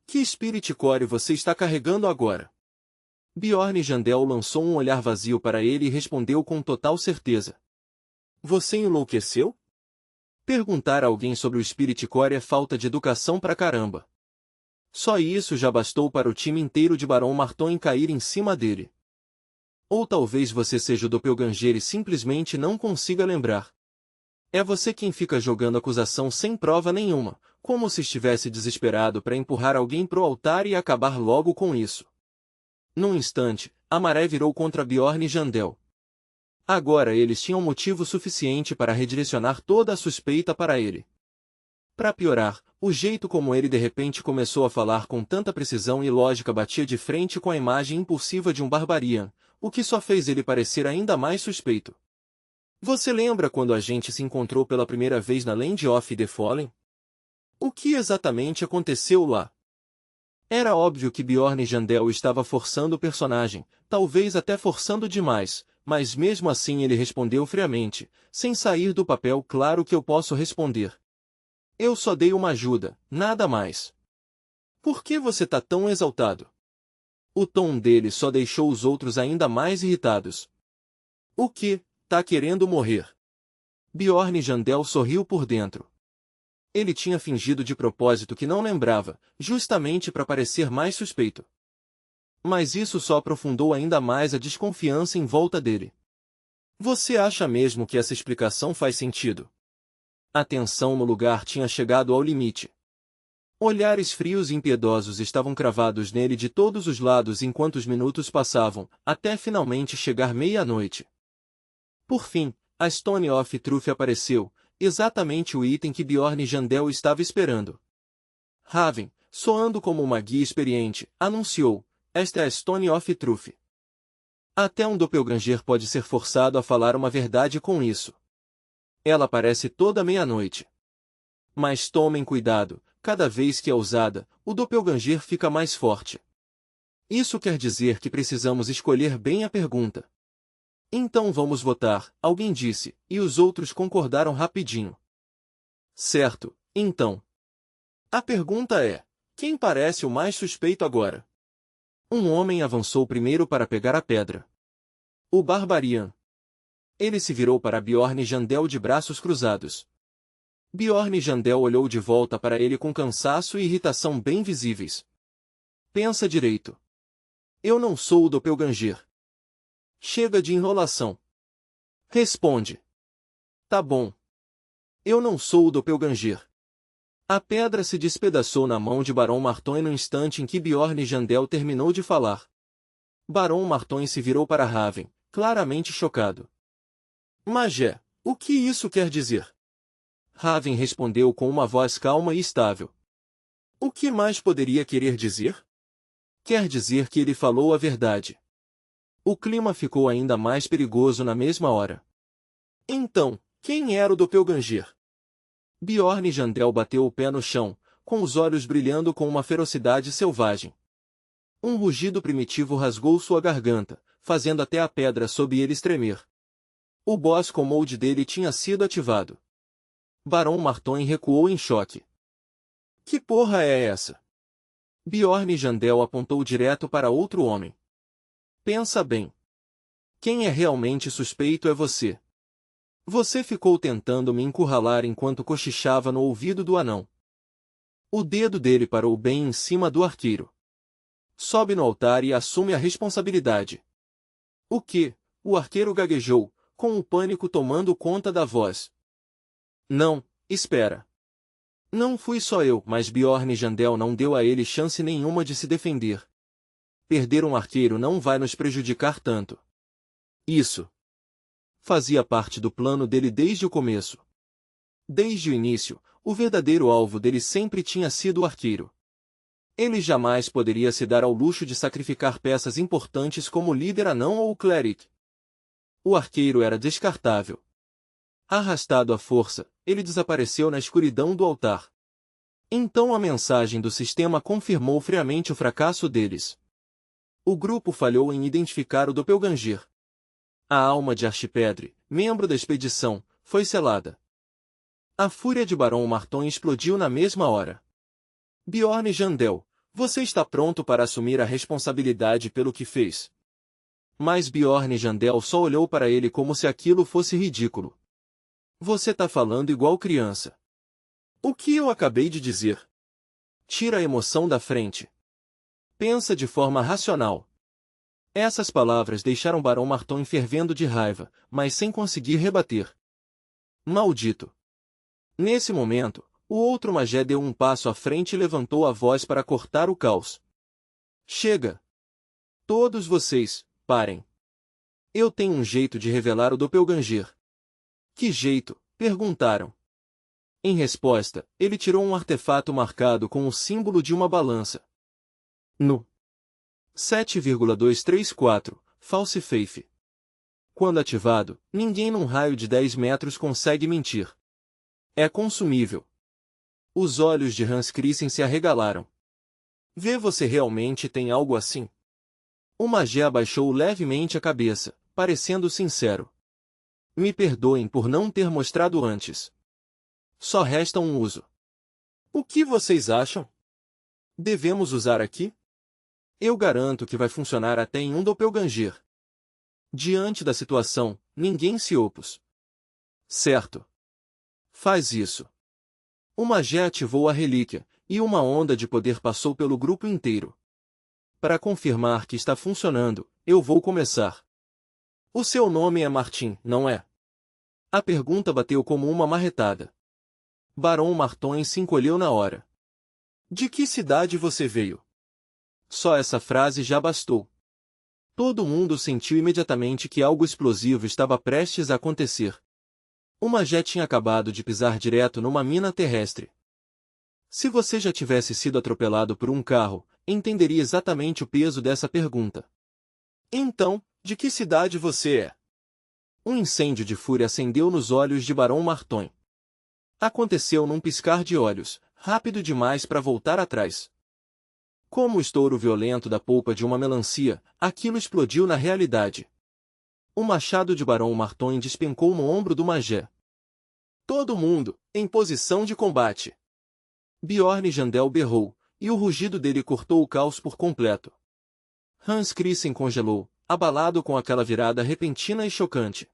Que Spirit Core você está carregando agora? Bjorn Jandel lançou um olhar vazio para ele e respondeu com total certeza. Você enlouqueceu? Perguntar a alguém sobre o Spirit Core é falta de educação pra caramba. Só isso já bastou para o time inteiro de Barão Marton cair em cima dele. Ou talvez você seja o doppelganger e simplesmente não consiga lembrar. É você quem fica jogando acusação sem prova nenhuma, como se estivesse desesperado para empurrar alguém pro altar e acabar logo com isso. Num instante, a maré virou contra Bjorn e Jandel. Agora eles tinham motivo suficiente para redirecionar toda a suspeita para ele. Para piorar, o jeito como ele de repente começou a falar com tanta precisão e lógica batia de frente com a imagem impulsiva de um barbarian, o que só fez ele parecer ainda mais suspeito. Você lembra quando a gente se encontrou pela primeira vez na Land of the Fallen? O que exatamente aconteceu lá? Era óbvio que Bjorn Jandel estava forçando o personagem, talvez até forçando demais, mas mesmo assim ele respondeu friamente, sem sair do papel. Claro que eu posso responder. Eu só dei uma ajuda, nada mais. Por que você tá tão exaltado? O tom dele só deixou os outros ainda mais irritados. O que? Tá querendo morrer? Bjorn Jandel sorriu por dentro. Ele tinha fingido de propósito que não lembrava, justamente para parecer mais suspeito. Mas isso só aprofundou ainda mais a desconfiança em volta dele. Você acha mesmo que essa explicação faz sentido? A tensão no lugar tinha chegado ao limite. Olhares frios e impiedosos estavam cravados nele de todos os lados enquanto os minutos passavam, até finalmente chegar meia-noite. Por fim, a Stone of Truth apareceu, exatamente o item que Bjorn Jandel estava esperando. Raven, soando como uma guia experiente, anunciou, esta é a Stone of Truth. Até um doppelganger pode ser forçado a falar uma verdade com isso. Ela aparece toda meia-noite. Mas tomem cuidado, cada vez que é usada, o doppelganger fica mais forte. Isso quer dizer que precisamos escolher bem a pergunta. Então vamos votar, alguém disse, e os outros concordaram rapidinho. Certo, então. A pergunta é, quem parece o mais suspeito agora? Um homem avançou primeiro para pegar a pedra. O Barbarian. Ele se virou para Bjorn Jandel de braços cruzados. Bjorn Jandel olhou de volta para ele com cansaço e irritação bem visíveis. Pensa direito. Eu não sou o doppelganger. Chega de enrolação. Responde. Tá bom. Eu não sou o doppelganger. A pedra se despedaçou na mão de Barão Marton no instante em que Bjorn Jandel terminou de falar. Barão Marton se virou para Raven, claramente chocado. Magé, o que isso quer dizer? Raven respondeu com uma voz calma e estável. O que mais poderia querer dizer? Quer dizer que ele falou a verdade. O clima ficou ainda mais perigoso na mesma hora. Então, quem era o Doppelganger? Bjorn Jandel bateu o pé no chão, com os olhos brilhando com uma ferocidade selvagem. Um rugido primitivo rasgou sua garganta, fazendo até a pedra sob ele tremer. O Bosco Mode dele tinha sido ativado. Barão Martoin recuou em choque. Que porra é essa? Bjorn Jandel apontou direto para outro homem. Pensa bem. Quem é realmente suspeito é você. Você ficou tentando me encurralar enquanto cochichava no ouvido do anão. O dedo dele parou bem em cima do arqueiro. Sobe no altar e assume a responsabilidade. O quê? O arqueiro gaguejou, com o pânico tomando conta da voz. Não, espera. Não fui só eu, mas Bjorn Jandel não deu a ele chance nenhuma de se defender. Perder um arqueiro não vai nos prejudicar tanto. Isso fazia parte do plano dele desde o começo. Desde o início, o verdadeiro alvo dele sempre tinha sido o arqueiro. Ele jamais poderia se dar ao luxo de sacrificar peças importantes como o líder anão ou o cleric. O arqueiro era descartável. Arrastado à força, ele desapareceu na escuridão do altar. Então a mensagem do sistema confirmou friamente o fracasso deles. O grupo falhou em identificar o Doppelganger. A alma de Archipedre, membro da expedição, foi selada. A fúria de Barão Martoin explodiu na mesma hora. Bjorn Jandel, você está pronto para assumir a responsabilidade pelo que fez? Mas Bjorn Jandel só olhou para ele como se aquilo fosse ridículo. Você tá falando igual criança. O que eu acabei de dizer? Tira a emoção da frente. Pensa de forma racional. Essas palavras deixaram Barão Martoin fervendo de raiva, mas sem conseguir rebater. Maldito! Nesse momento, o outro magé deu um passo à frente e levantou a voz para cortar o caos. Chega! Todos vocês, parem! Eu tenho um jeito de revelar o Doppelganger. Que jeito? Perguntaram. Em resposta, ele tirou um artefato marcado com o símbolo de uma balança. No 7,234, False Faith. Quando ativado, ninguém num raio de 10 metros consegue mentir. É consumível. Os olhos de Hans Christen se arregalaram. Vê, você realmente tem algo assim? O magé abaixou levemente a cabeça, parecendo sincero. Me perdoem por não ter mostrado antes. Só resta um uso. O que vocês acham? Devemos usar aqui? Eu garanto que vai funcionar até em um Doppelganger. Diante da situação, ninguém se opôs. Certo. Faz isso. O magé ativou a relíquia, e uma onda de poder passou pelo grupo inteiro. Para confirmar que está funcionando, eu vou começar. O seu nome é Martin, não é? A pergunta bateu como uma marretada. Barão Martoin se encolheu na hora. De que cidade você veio? Só essa frase já bastou. Todo mundo sentiu imediatamente que algo explosivo estava prestes a acontecer. O magé tinha acabado de pisar direto numa mina terrestre. Se você já tivesse sido atropelado por um carro, entenderia exatamente o peso dessa pergunta. Então, de que cidade você é? Um incêndio de fúria acendeu nos olhos de Barão Martoin. Aconteceu num piscar de olhos, rápido demais para voltar atrás. Como o estouro violento da polpa de uma melancia, aquilo explodiu na realidade. O machado de Barão Martoin despencou no ombro do magé. Todo mundo, em posição de combate. Bjorn Jandel berrou, e o rugido dele cortou o caos por completo. Hans Christen congelou, abalado com aquela virada repentina e chocante.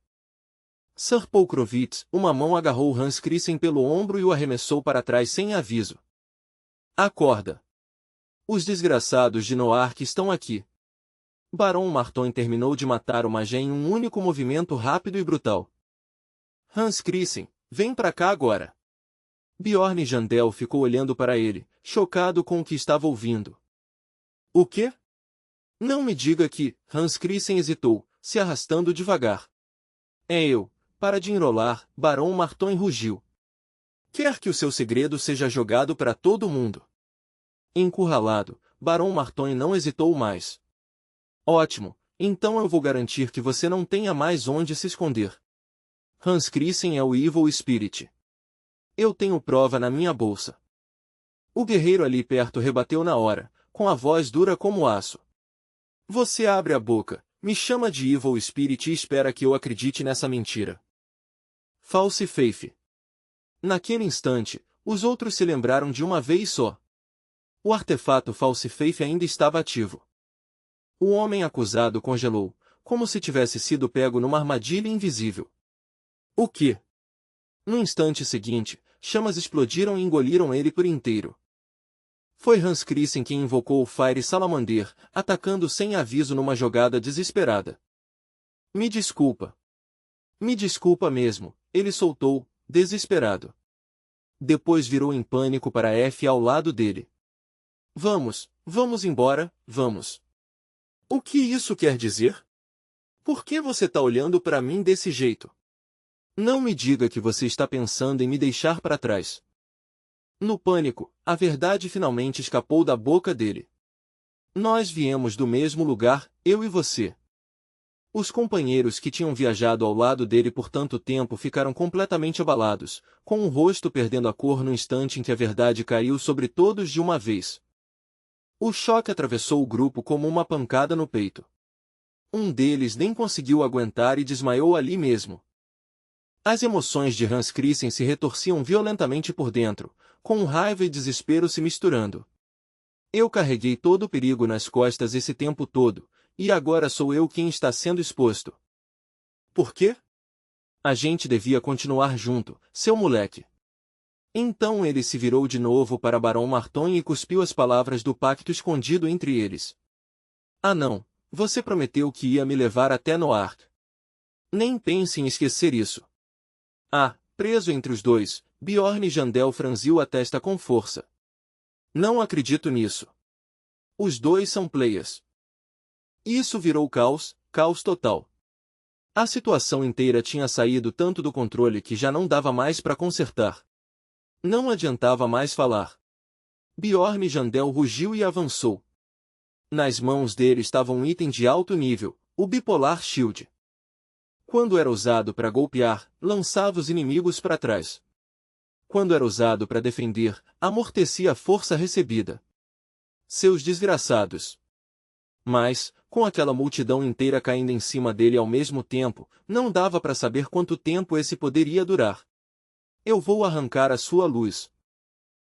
Sir Polkrovitz, uma mão agarrou Hans Christen pelo ombro e o arremessou para trás sem aviso. Acorda! Os desgraçados de Noark estão aqui. Barão Martoin terminou de matar o magé em um único movimento rápido e brutal. Hans Christen, vem pra cá agora! Bjorn Jandel ficou olhando para ele, chocado com o que estava ouvindo. O quê? Não me diga que... Hans Christen hesitou, se arrastando devagar. É eu. Para de enrolar, Barão Martoin rugiu. Quer que o seu segredo seja jogado para todo mundo. Encurralado, Barão Martoin não hesitou mais. Ótimo, Então eu vou garantir que você não tenha mais onde se esconder. Hans Christian é o Evil Spirit. Eu tenho prova na minha bolsa. O guerreiro ali perto rebateu na hora, com a voz dura como aço. Você abre a boca, me chama de Evil Spirit e espera que eu acredite nessa mentira. False Faith. Naquele instante, os outros se lembraram de uma vez só. O artefato False Faith ainda estava ativo. O homem acusado congelou, como se tivesse sido pego numa armadilha invisível. O quê? No instante seguinte, chamas explodiram e engoliram ele por inteiro. Foi Hans Christian quem invocou o Fire Salamander, atacando sem aviso numa jogada desesperada. Me desculpa. Me desculpa mesmo, ele soltou, desesperado. Depois virou em pânico para F ao lado dele. Vamos embora, vamos. O que isso quer dizer? Por que você tá olhando para mim desse jeito? Não me diga que você está pensando em me deixar para trás. No pânico, a verdade finalmente escapou da boca dele. Nós viemos do mesmo lugar, eu e você. Os companheiros que tinham viajado ao lado dele por tanto tempo ficaram completamente abalados, com o rosto perdendo a cor no instante em que a verdade caiu sobre todos de uma vez. O choque atravessou o grupo como uma pancada no peito. Um deles nem conseguiu aguentar e desmaiou ali mesmo. As emoções de Hans Christian se retorciam violentamente por dentro, com raiva e desespero se misturando. Eu carreguei todo o perigo nas costas esse tempo todo, e agora sou eu quem está sendo exposto. Por quê? A gente devia continuar junto, seu moleque. Então ele se virou de novo para Barão Marton e cuspiu as palavras do pacto escondido entre eles. Ah não, você prometeu que ia me levar até Noir. Nem pense em esquecer isso. Ah, preso entre os dois, Bjorn Jandel franziu a testa com força. Não acredito nisso. Os dois são players. Isso virou caos, caos total. A situação inteira tinha saído tanto do controle que já não dava mais para consertar. Não adiantava mais falar. Bjorn Jandel rugiu e avançou. Nas mãos dele estava um item de alto nível, o Bipolar Shield. Quando era usado para golpear, lançava os inimigos para trás. Quando era usado para defender, amortecia a força recebida. Seus desgraçados. Mas, com aquela multidão inteira caindo em cima dele ao mesmo tempo, não dava para saber quanto tempo esse poderia durar. Eu vou arrancar a sua luz.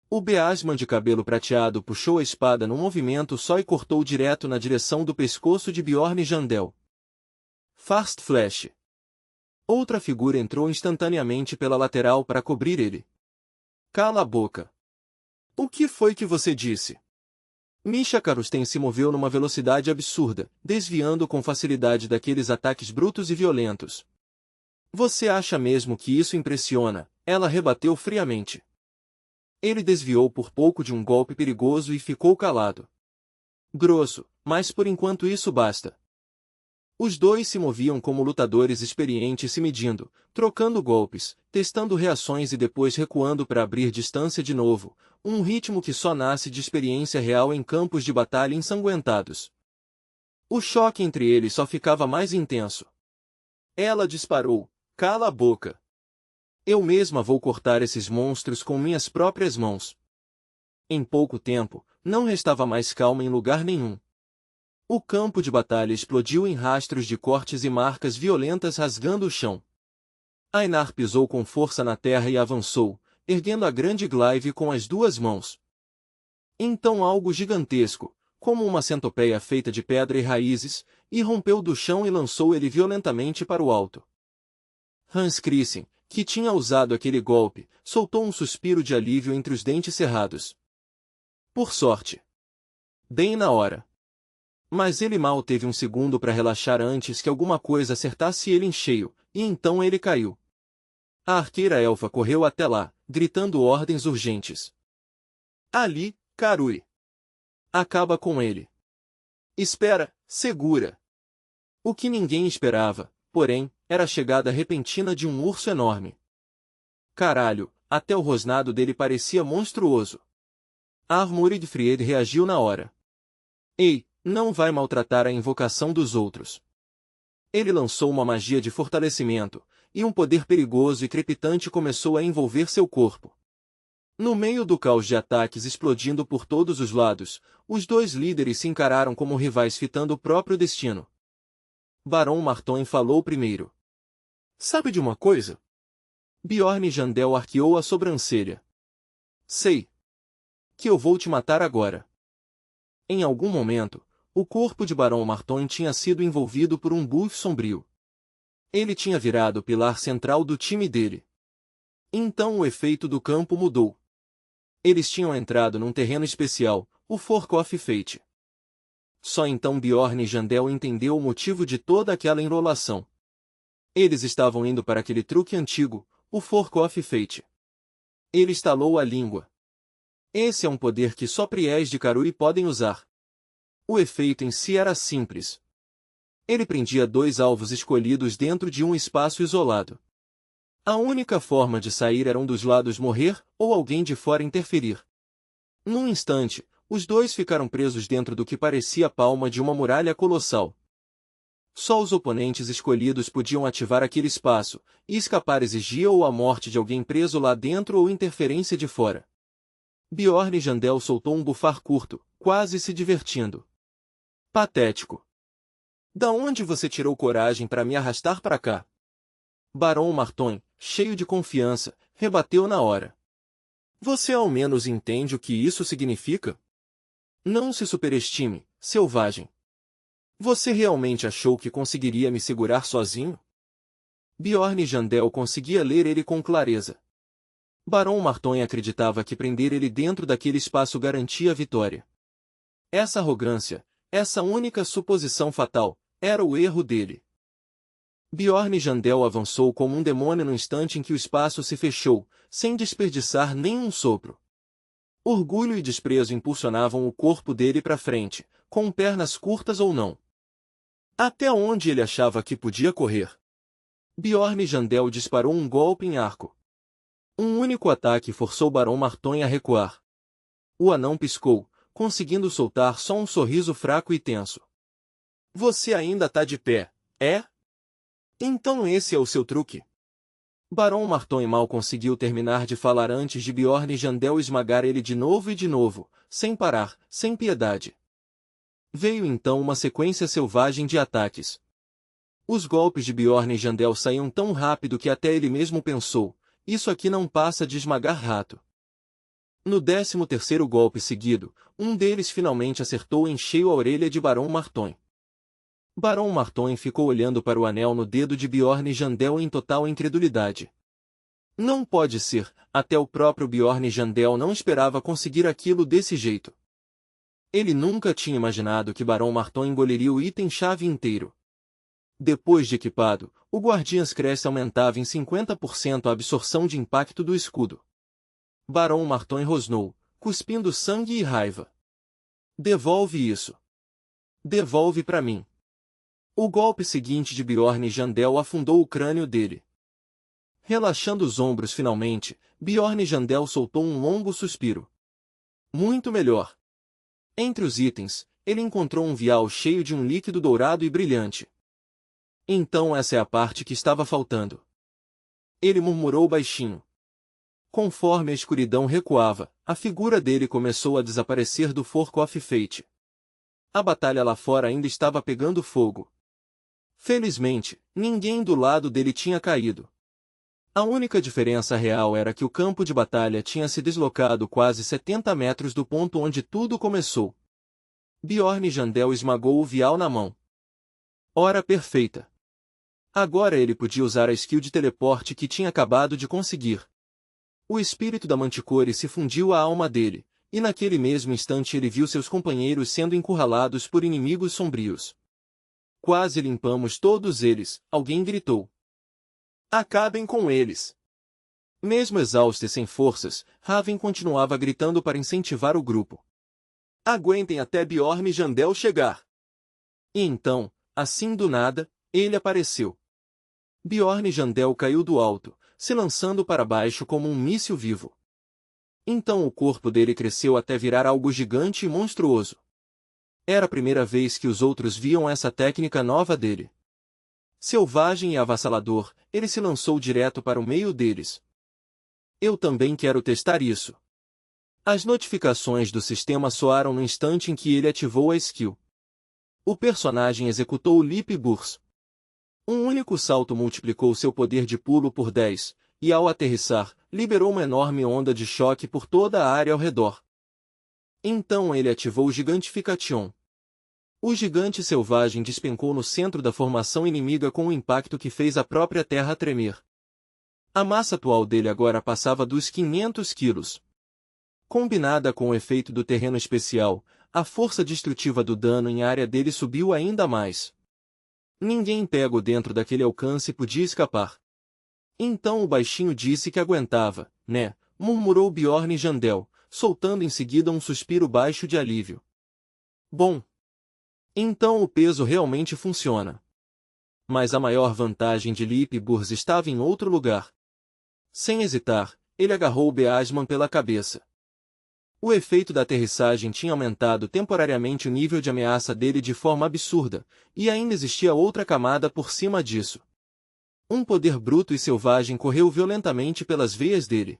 O Beasman de cabelo prateado puxou a espada num movimento só e cortou direto na direção do pescoço de Bjorn Jandel. Fast Flash. Outra figura entrou instantaneamente pela lateral para cobrir ele. Cala a boca. O que foi que você disse? Misha Karusten se moveu numa velocidade absurda, desviando com facilidade daqueles ataques brutos e violentos. Você acha mesmo que isso impressiona? Ela rebateu friamente. Ele desviou por pouco de um golpe perigoso e ficou calado. Grosso, mas por enquanto isso basta. Os dois se moviam como lutadores experientes se medindo, trocando golpes, testando reações e depois recuando para abrir distância de novo, um ritmo que só nasce de experiência real em campos de batalha ensanguentados. O choque entre eles só ficava mais intenso. Ela disparou. Cala a boca. Eu mesma vou cortar esses monstros com minhas próprias mãos. Em pouco tempo, não restava mais calma em lugar nenhum. O campo de batalha explodiu em rastros de cortes e marcas violentas rasgando o chão. Einar pisou com força na terra e avançou, erguendo a grande glaive com as duas mãos. Então algo gigantesco, como uma centopeia feita de pedra e raízes, irrompeu do chão e lançou ele violentamente para o alto. Hans Christian, que tinha usado aquele golpe, soltou um suspiro de alívio entre os dentes cerrados. Por sorte. Bem na hora. Mas ele mal teve um segundo para relaxar antes que alguma coisa acertasse ele em cheio, e então ele caiu. A arqueira elfa correu até lá, gritando ordens urgentes. Ali, Karui. Acaba com ele. Espera, segura. O que ninguém esperava, porém, era a chegada repentina de um urso enorme. Caralho, até o rosnado dele parecia monstruoso. Armored Fried reagiu na hora. Ei, Não vai maltratar a invocação dos outros. Ele lançou uma magia de fortalecimento, e um poder perigoso e crepitante começou a envolver seu corpo. No meio do caos de ataques explodindo por todos os lados, os dois líderes se encararam como rivais fitando o próprio destino. Barão Martoin falou primeiro. Sabe de uma coisa? Bjorn Jandel arqueou a sobrancelha. Sei. Que eu vou te matar agora. Em algum momento, o corpo de Barão Martoin tinha sido envolvido por um buff sombrio. Ele tinha virado o pilar central do time dele. Então o efeito do campo mudou. Eles tinham entrado num terreno especial, o Fork of Fate. Só então Bjorn Jandel entendeu o motivo de toda aquela enrolação. Eles estavam indo para aquele truque antigo, o Fork of Fate. Ele estalou a língua. Esse é um poder que só Priés de Karui podem usar. O efeito em si era simples. Ele prendia dois alvos escolhidos dentro de um espaço isolado. A única forma de sair era um dos lados morrer, ou alguém de fora interferir. Num instante, os dois ficaram presos dentro do que parecia a palma de uma muralha colossal. Só os oponentes escolhidos podiam ativar aquele espaço, e escapar exigia ou a morte de alguém preso lá dentro ou interferência de fora. Bjorn Jandel soltou um bufar curto, quase se divertindo. Patético. Da onde você tirou coragem para me arrastar para cá? Barão Martoin, cheio de confiança, rebateu na hora. Você ao menos entende o que isso significa? Não se superestime, selvagem. Você realmente achou que conseguiria me segurar sozinho? Bjorn Jandel conseguia ler ele com clareza. Barão Martoin acreditava que prender ele dentro daquele espaço garantia a vitória. Essa arrogância, essa única suposição fatal, era o erro dele. Bjorn Jandel avançou como um demônio no instante em que o espaço se fechou, sem desperdiçar nenhum sopro. Orgulho e desprezo impulsionavam o corpo dele para frente, com pernas curtas ou não. Até onde ele achava que podia correr? Bjorn Jandel disparou um golpe em arco. Um único ataque forçou Barão Martoin a recuar. O anão piscou, conseguindo soltar só um sorriso fraco e tenso. Você ainda tá de pé, é? Então esse é o seu truque? Barão Martoin mal conseguiu terminar de falar antes de Bjorn Jandel esmagar ele de novo, sem parar, sem piedade. Veio então uma sequência selvagem de ataques. Os golpes de Bjorn Jandel saíam tão rápido que até ele mesmo pensou, isso aqui não passa de esmagar rato. No 13º golpe seguido, um deles finalmente acertou em cheio a orelha de Barão Martoin. Barão Martoin ficou olhando para o anel no dedo de Bjorn Jandel em total incredulidade. Não pode ser, até o próprio Bjorn Jandel não esperava conseguir aquilo desse jeito. Ele nunca tinha imaginado que Barão Martoin engoliria o item-chave inteiro. Depois de equipado, o Guardiãs Cresce aumentava em 50% a absorção de impacto do escudo. Barão Martoin rosnou, cuspindo sangue e raiva. Devolve isso. Devolve para mim. O golpe seguinte de Bjorn Jandel afundou o crânio dele. Relaxando os ombros finalmente, Bjorn Jandel soltou um longo suspiro. Muito melhor. Entre os itens, ele encontrou um vial cheio de um líquido dourado e brilhante. Então essa é a parte que estava faltando. Ele murmurou baixinho. Conforme a escuridão recuava, a figura dele começou a desaparecer do Fork of Fate. A batalha lá fora ainda estava pegando fogo. Felizmente, ninguém do lado dele tinha caído. A única diferença real era que o campo de batalha tinha se deslocado quase 70 metros do ponto onde tudo começou. Bjorn Jandel esmagou o vial na mão. Hora perfeita. Agora ele podia usar a skill de teleporte que tinha acabado de conseguir. O espírito da Manticore se fundiu à alma dele, e naquele mesmo instante ele viu seus companheiros sendo encurralados por inimigos sombrios. Quase limpamos todos eles, alguém gritou. Acabem com eles! Mesmo exausto e sem forças, Raven continuava gritando para incentivar o grupo. Aguentem até Bjorn Jandel chegar! E então, assim do nada, ele apareceu. Bjorn Jandel caiu do alto, se lançando para baixo como um míssil vivo. Então o corpo dele cresceu até virar algo gigante e monstruoso. Era a primeira vez que os outros viam essa técnica nova dele. Selvagem e avassalador, ele se lançou direto para o meio deles. Eu também quero testar isso. As notificações do sistema soaram no instante em que ele ativou a skill. O personagem executou o Leap Burst. Um único salto multiplicou seu poder de pulo por 10, e ao aterrissar, liberou uma enorme onda de choque por toda a área ao redor. Então ele ativou o Gigantification. O gigante selvagem despencou no centro da formação inimiga com um impacto que fez a própria terra tremer. A massa atual dele agora passava dos 500 quilos. Combinada com o efeito do terreno especial, a força destrutiva do dano em área dele subiu ainda mais. Ninguém pego dentro daquele alcance podia escapar. Então o baixinho disse que aguentava, né? Murmurou Bjorn Jandel, soltando em seguida um suspiro baixo de alívio. Bom. Então o peso realmente funciona. Mas a maior vantagem de Leap Burst estava em outro lugar. Sem hesitar, ele agarrou Beasman pela cabeça. O efeito da aterrissagem tinha aumentado temporariamente o nível de ameaça dele de forma absurda, e ainda existia outra camada por cima disso. Um poder bruto e selvagem correu violentamente pelas veias dele.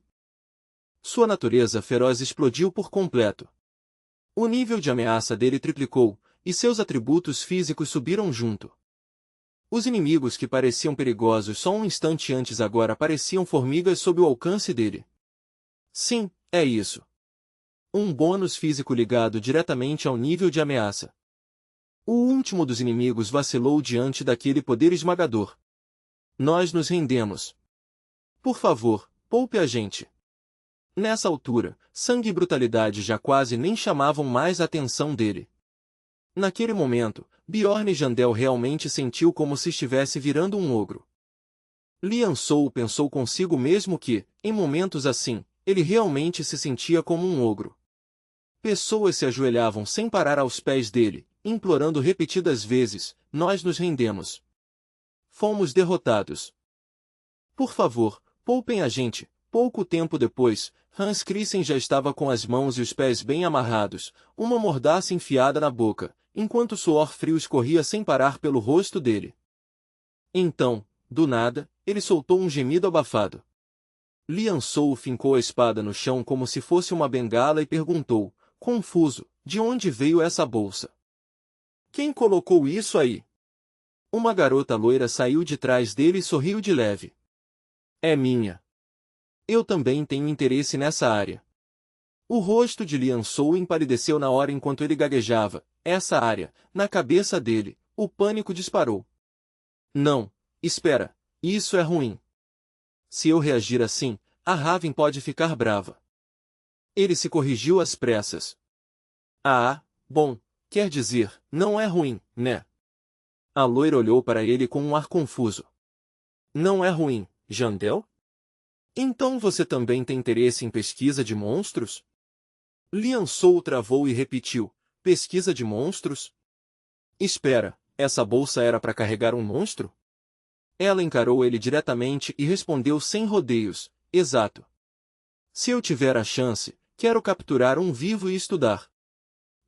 Sua natureza feroz explodiu por completo. O nível de ameaça dele triplicou, e seus atributos físicos subiram junto. Os inimigos que pareciam perigosos só um instante antes agora pareciam formigas sob o alcance dele. Sim, é isso. Um bônus físico ligado diretamente ao nível de ameaça. O último dos inimigos vacilou diante daquele poder esmagador. Nós nos rendemos. Por favor, poupe a gente. Nessa altura, sangue e brutalidade já quase nem chamavam mais a atenção dele. Naquele momento, Bjorn Jandel realmente sentiu como se estivesse virando um ogro. Lian Sou pensou consigo mesmo que, em momentos assim, ele realmente se sentia como um ogro. Pessoas se ajoelhavam sem parar aos pés dele, implorando repetidas vezes, nós nos rendemos. Fomos derrotados. Por favor, poupem a gente. Pouco tempo depois, Hans Christian já estava com as mãos e os pés bem amarrados, uma mordaça enfiada na boca, enquanto o suor frio escorria sem parar pelo rosto dele. Então, do nada, ele soltou um gemido abafado. Lian Sou fincou a espada no chão como se fosse uma bengala e perguntou, confuso, de onde veio essa bolsa? Quem colocou isso aí? Uma garota loira saiu de trás dele e sorriu de leve. É minha. Eu também tenho interesse nessa área. O rosto de Lian Sou empalideceu na hora enquanto ele gaguejava. Essa área, na cabeça dele, o pânico disparou. Não, espera, isso é ruim. Se eu reagir assim, a Raven pode ficar brava. Ele se corrigiu às pressas. Ah, bom, quer dizer, não é ruim, né? A loira olhou para ele com um ar confuso. Não é ruim, Jandel? Então você também tem interesse em pesquisa de monstros? Lian Sou travou e repetiu, pesquisa de monstros? Espera, essa bolsa era para carregar um monstro? Ela encarou ele diretamente e respondeu sem rodeios, exato. Se eu tiver a chance, quero capturar um vivo e estudar.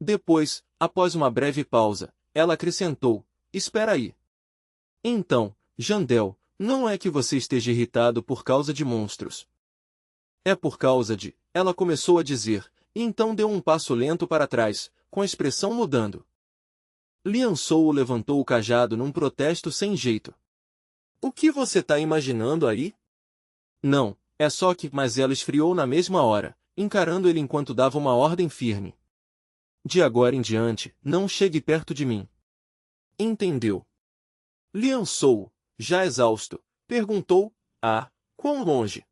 Depois, após uma breve pausa, ela acrescentou, espera aí. Então, Jandel, não é que você esteja irritado por causa de monstros. É por causa de, ela começou a dizer, e então deu um passo lento para trás, com a expressão mudando. Lian Sou levantou o cajado num protesto sem jeito. O que você tá imaginando aí? Não, é só que, mas ela esfriou na mesma hora, encarando ele enquanto dava uma ordem firme. De agora em diante, não chegue perto de mim. Entendeu? Lian Sou, já exausto, perguntou, quão longe?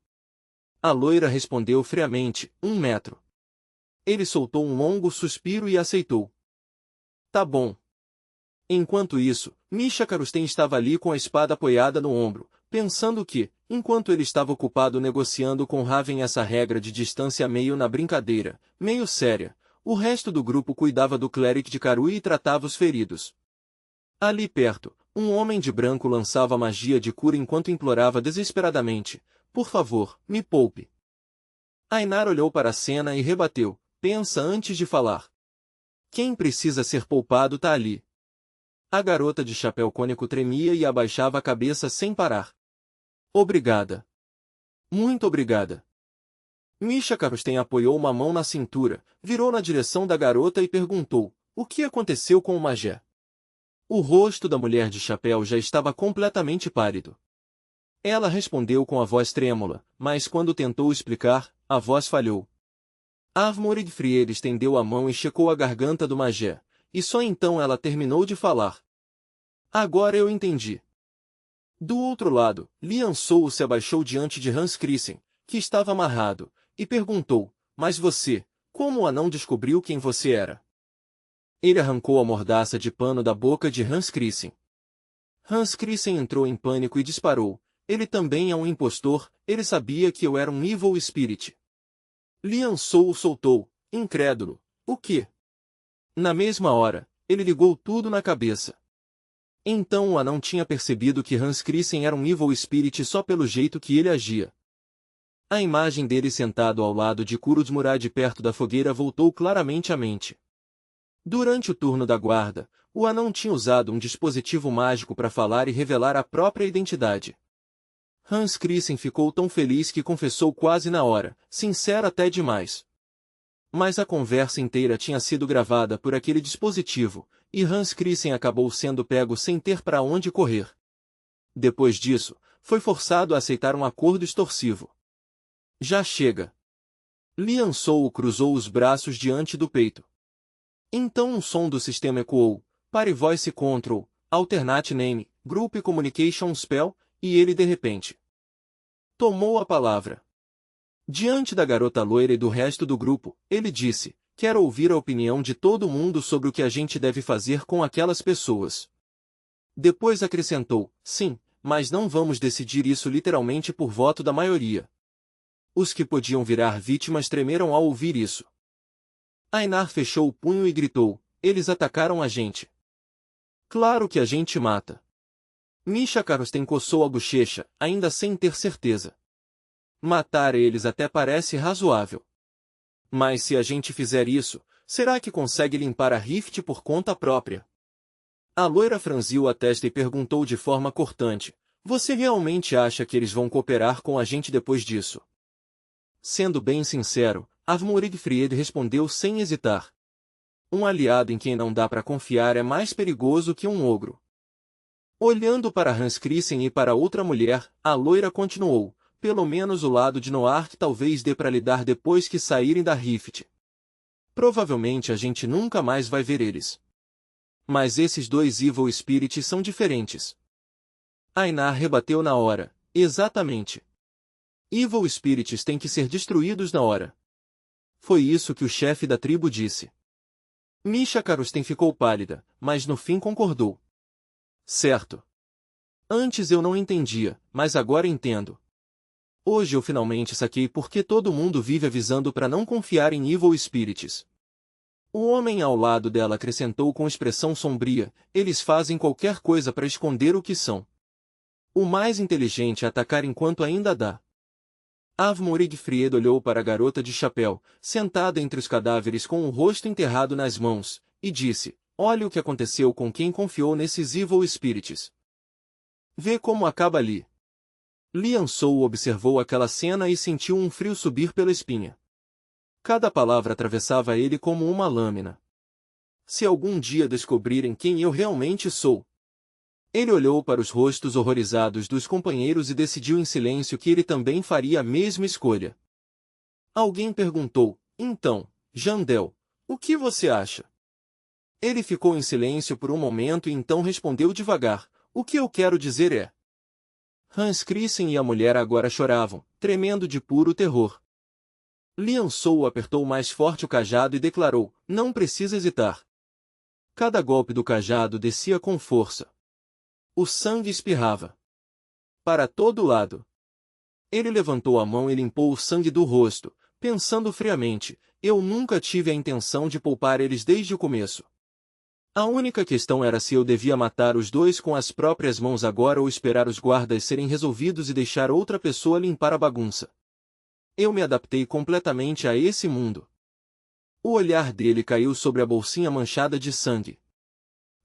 A loira respondeu friamente, 1 metro. Ele soltou um longo suspiro e aceitou. Tá bom. Enquanto isso, Misha Karusten estava ali com a espada apoiada no ombro, pensando que, enquanto ele estava ocupado negociando com Raven essa regra de distância meio na brincadeira, meio séria, o resto do grupo cuidava do cléric de Karui e tratava os feridos. Ali perto, um homem de branco lançava magia de cura enquanto implorava desesperadamente, por favor, me poupe. Ainar olhou para a cena e rebateu, pensa antes de falar. Quem precisa ser poupado tá ali. A garota de chapéu cônico tremia e abaixava a cabeça sem parar. Obrigada. Muito obrigada. Misha Karsten apoiou uma mão na cintura, virou na direção da garota e perguntou, o que aconteceu com o Magé? O rosto da mulher de chapéu já estava completamente pálido. Ela respondeu com a voz trêmula, mas quando tentou explicar, a voz falhou. Avmorig-Fried estendeu a mão e checou a garganta do Magé, e só então ela terminou de falar. Agora eu entendi. Do outro lado, Lian Sou se abaixou diante de Hans Christen, que estava amarrado, e perguntou, mas você, como o anão descobriu quem você era? Ele arrancou a mordaça de pano da boca de Hans Christen. Hans Christen entrou em pânico e disparou, ele também é um impostor, ele sabia que eu era um Evil Spirit. Lian Sou o soltou, incrédulo, o quê? Na mesma hora, ele ligou tudo na cabeça. Então o anão tinha percebido que Hans Christen era um Evil Spirit só pelo jeito que ele agia. A imagem dele sentado ao lado de Kuruzmurad perto da fogueira voltou claramente à mente. Durante o turno da guarda, o anão tinha usado um dispositivo mágico para falar e revelar a própria identidade. Hans Christen ficou tão feliz que confessou quase na hora, sincero até demais. Mas a conversa inteira tinha sido gravada por aquele dispositivo, e Hans Christen acabou sendo pego sem ter para onde correr. Depois disso, foi forçado a aceitar um acordo extorsivo. Já chega. Lian Sou cruzou os braços diante do peito. Então um som do sistema ecoou, Party Voice Control, Alternate Name, Group Communication Spell, e ele de repente tomou a palavra. Diante da garota loira e do resto do grupo, ele disse, quero ouvir a opinião de todo mundo sobre o que a gente deve fazer com aquelas pessoas. Depois acrescentou, sim, mas não vamos decidir isso literalmente por voto da maioria. Os que podiam virar vítimas tremeram ao ouvir isso. Ainar fechou o punho e gritou, eles atacaram a gente. Claro que a gente mata. Misha Karsten coçou a bochecha, ainda sem ter certeza. Matar eles até parece razoável. Mas se a gente fizer isso, será que consegue limpar a Rift por conta própria? A loira franziu a testa e perguntou de forma cortante, você realmente acha que eles vão cooperar com a gente depois disso? Sendo bem sincero, Avmorig-Fried respondeu sem hesitar. Um aliado em quem não dá para confiar é mais perigoso que um ogro. Olhando para Hans Christen e para outra mulher, a loira continuou, pelo menos o lado de Noark talvez dê para lidar depois que saírem da Rift. Provavelmente a gente nunca mais vai ver eles. Mas esses dois Evil Spirits são diferentes. Ainar rebateu na hora, exatamente. Evil Spirits têm que ser destruídos na hora. Foi isso que o chefe da tribo disse. Misha Karsten ficou pálida, mas no fim concordou. Certo. Antes eu não entendia, mas agora entendo. Hoje eu finalmente saquei por que todo mundo vive avisando para não confiar em Evil Spirits. O homem ao lado dela acrescentou com expressão sombria, eles fazem qualquer coisa para esconder o que são. O mais inteligente é atacar enquanto ainda dá. Avmorig-Fried olhou para a garota de chapéu, sentada entre os cadáveres com o rosto enterrado nas mãos, e disse, olha o que aconteceu com quem confiou nesses Evil Spirits. Vê como acaba ali. Lian Sou observou aquela cena e sentiu um frio subir pela espinha. Cada palavra atravessava ele como uma lâmina. Se algum dia descobrirem quem eu realmente sou. Ele olhou para os rostos horrorizados dos companheiros e decidiu em silêncio que ele também faria a mesma escolha. Alguém perguntou, então, Jandel, o que você acha? Ele ficou em silêncio por um momento e então respondeu devagar, o que eu quero dizer é... Hans Christen e a mulher agora choravam, tremendo de puro terror. Lian Sou apertou mais forte o cajado e declarou, não precisa hesitar. Cada golpe do cajado descia com força. O sangue espirrava. Para todo lado. Ele levantou a mão e limpou o sangue do rosto, pensando friamente, eu nunca tive a intenção de poupar eles desde o começo. A única questão era se eu devia matar os dois com as próprias mãos agora ou esperar os guardas serem resolvidos e deixar outra pessoa limpar a bagunça. Eu me adaptei completamente a esse mundo. O olhar dele caiu sobre a bolsinha manchada de sangue.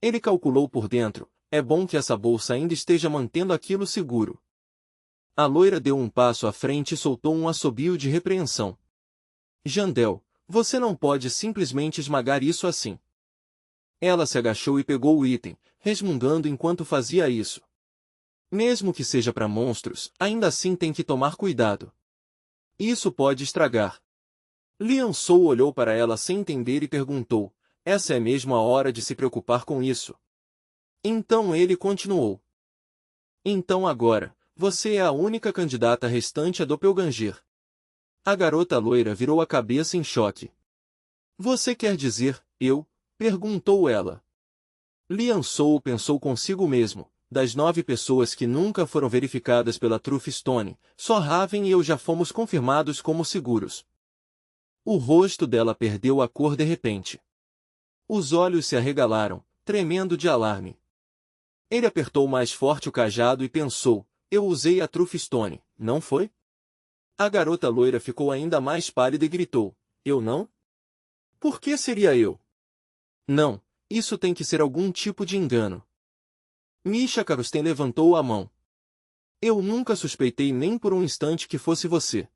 Ele calculou por dentro, é bom que essa bolsa ainda esteja mantendo aquilo seguro. A loira deu um passo à frente e soltou um assobio de repreensão. Jandel, você não pode simplesmente esmagar isso assim. Ela se agachou e pegou o item, resmungando enquanto fazia isso. Mesmo que seja para monstros, ainda assim tem que tomar cuidado. Isso pode estragar. Lian Sou olhou para ela sem entender e perguntou, essa é mesmo a hora de se preocupar com isso? Então ele continuou. Então agora, você é a única candidata restante a Doppelganger. A garota loira virou a cabeça em choque. Você quer dizer, eu? Perguntou ela. Lian Sou pensou consigo mesmo, das 9 pessoas que nunca foram verificadas pela Truth Stone, só Raven e eu já fomos confirmados como seguros. O rosto dela perdeu a cor de repente. Os olhos se arregalaram, tremendo de alarme. Ele apertou mais forte o cajado e pensou, eu usei a Truth Stone, não foi? A garota loira ficou ainda mais pálida e gritou, eu não? Por que seria eu? Não, isso tem que ser algum tipo de engano. Misha Karusten levantou a mão. Eu nunca suspeitei nem por um instante que fosse você.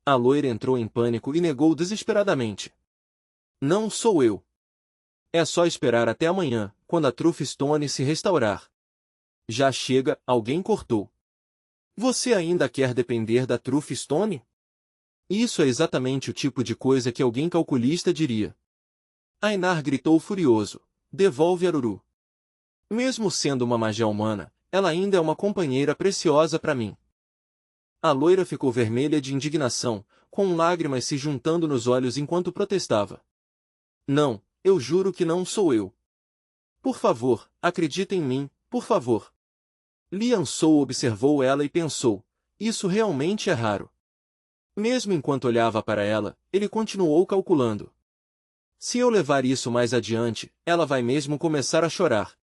A loira entrou em pânico e negou desesperadamente. Não sou eu. É só esperar até amanhã, quando a Truth Stone se restaurar. Já chega, alguém cortou. Você ainda quer depender da Truth Stone? Isso é exatamente o tipo de coisa que alguém calculista diria. Ainar gritou furioso. Devolve Aruru. Mesmo sendo uma magia humana, ela ainda é uma companheira preciosa para mim. A loira ficou vermelha de indignação, com lágrimas se juntando nos olhos enquanto protestava. Não, eu juro que não sou eu. Por favor, acredita em mim, por favor. Lian Sou observou ela e pensou, isso realmente é raro. Mesmo enquanto olhava para ela, ele continuou calculando. Se eu levar isso mais adiante, ela vai mesmo começar a chorar.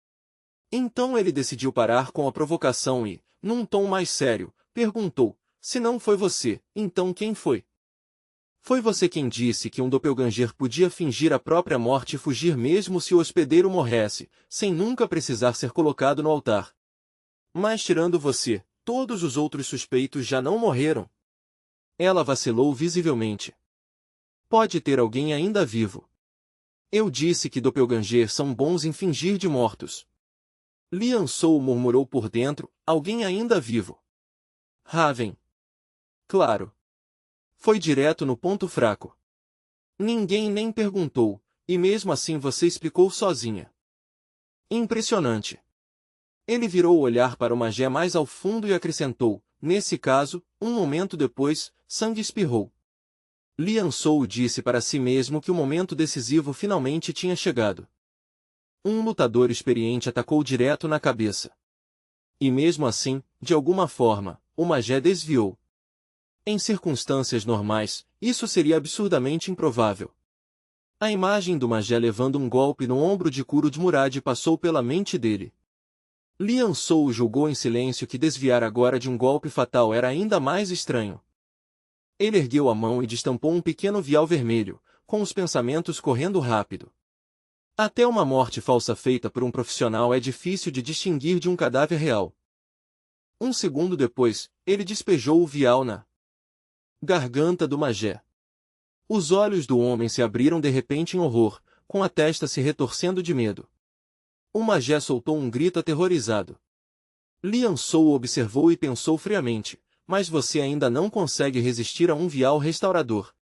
Então ele decidiu parar com a provocação e, num tom mais sério, perguntou, se não foi você, então quem foi? Foi você quem disse que um doppelganger podia fingir a própria morte e fugir mesmo se o hospedeiro morresse, sem nunca precisar ser colocado no altar. Mas tirando você, todos os outros suspeitos já não morreram. Ela vacilou visivelmente. Pode ter alguém ainda vivo. Eu disse que doppelgangers são bons em fingir de mortos. Lian Sou murmurou por dentro, alguém ainda vivo. Raven. Claro. Foi direto no ponto fraco. Ninguém nem perguntou, e mesmo assim você explicou sozinha. Impressionante. Ele virou o olhar para o magé mais ao fundo e acrescentou, nesse caso, um momento depois, sangue espirrou. Lian Sou disse para si mesmo que o momento decisivo finalmente tinha chegado. Um lutador experiente atacou direto na cabeça. E mesmo assim, de alguma forma, o magé desviou. Em circunstâncias normais, isso seria absurdamente improvável. A imagem do magé levando um golpe no ombro de Kuro de Murad passou pela mente dele. Lian Sou julgou em silêncio que desviar agora de um golpe fatal era ainda mais estranho. Ele ergueu a mão e destampou um pequeno vial vermelho, com os pensamentos correndo rápido. Até uma morte falsa feita por um profissional é difícil de distinguir de um cadáver real. Um segundo depois, ele despejou o vial na garganta do magé. Os olhos do homem se abriram de repente em horror, com a testa se retorcendo de medo. O magé soltou um grito aterrorizado. Lian Sou observou e pensou friamente, mas você ainda não consegue resistir a um vial restaurador.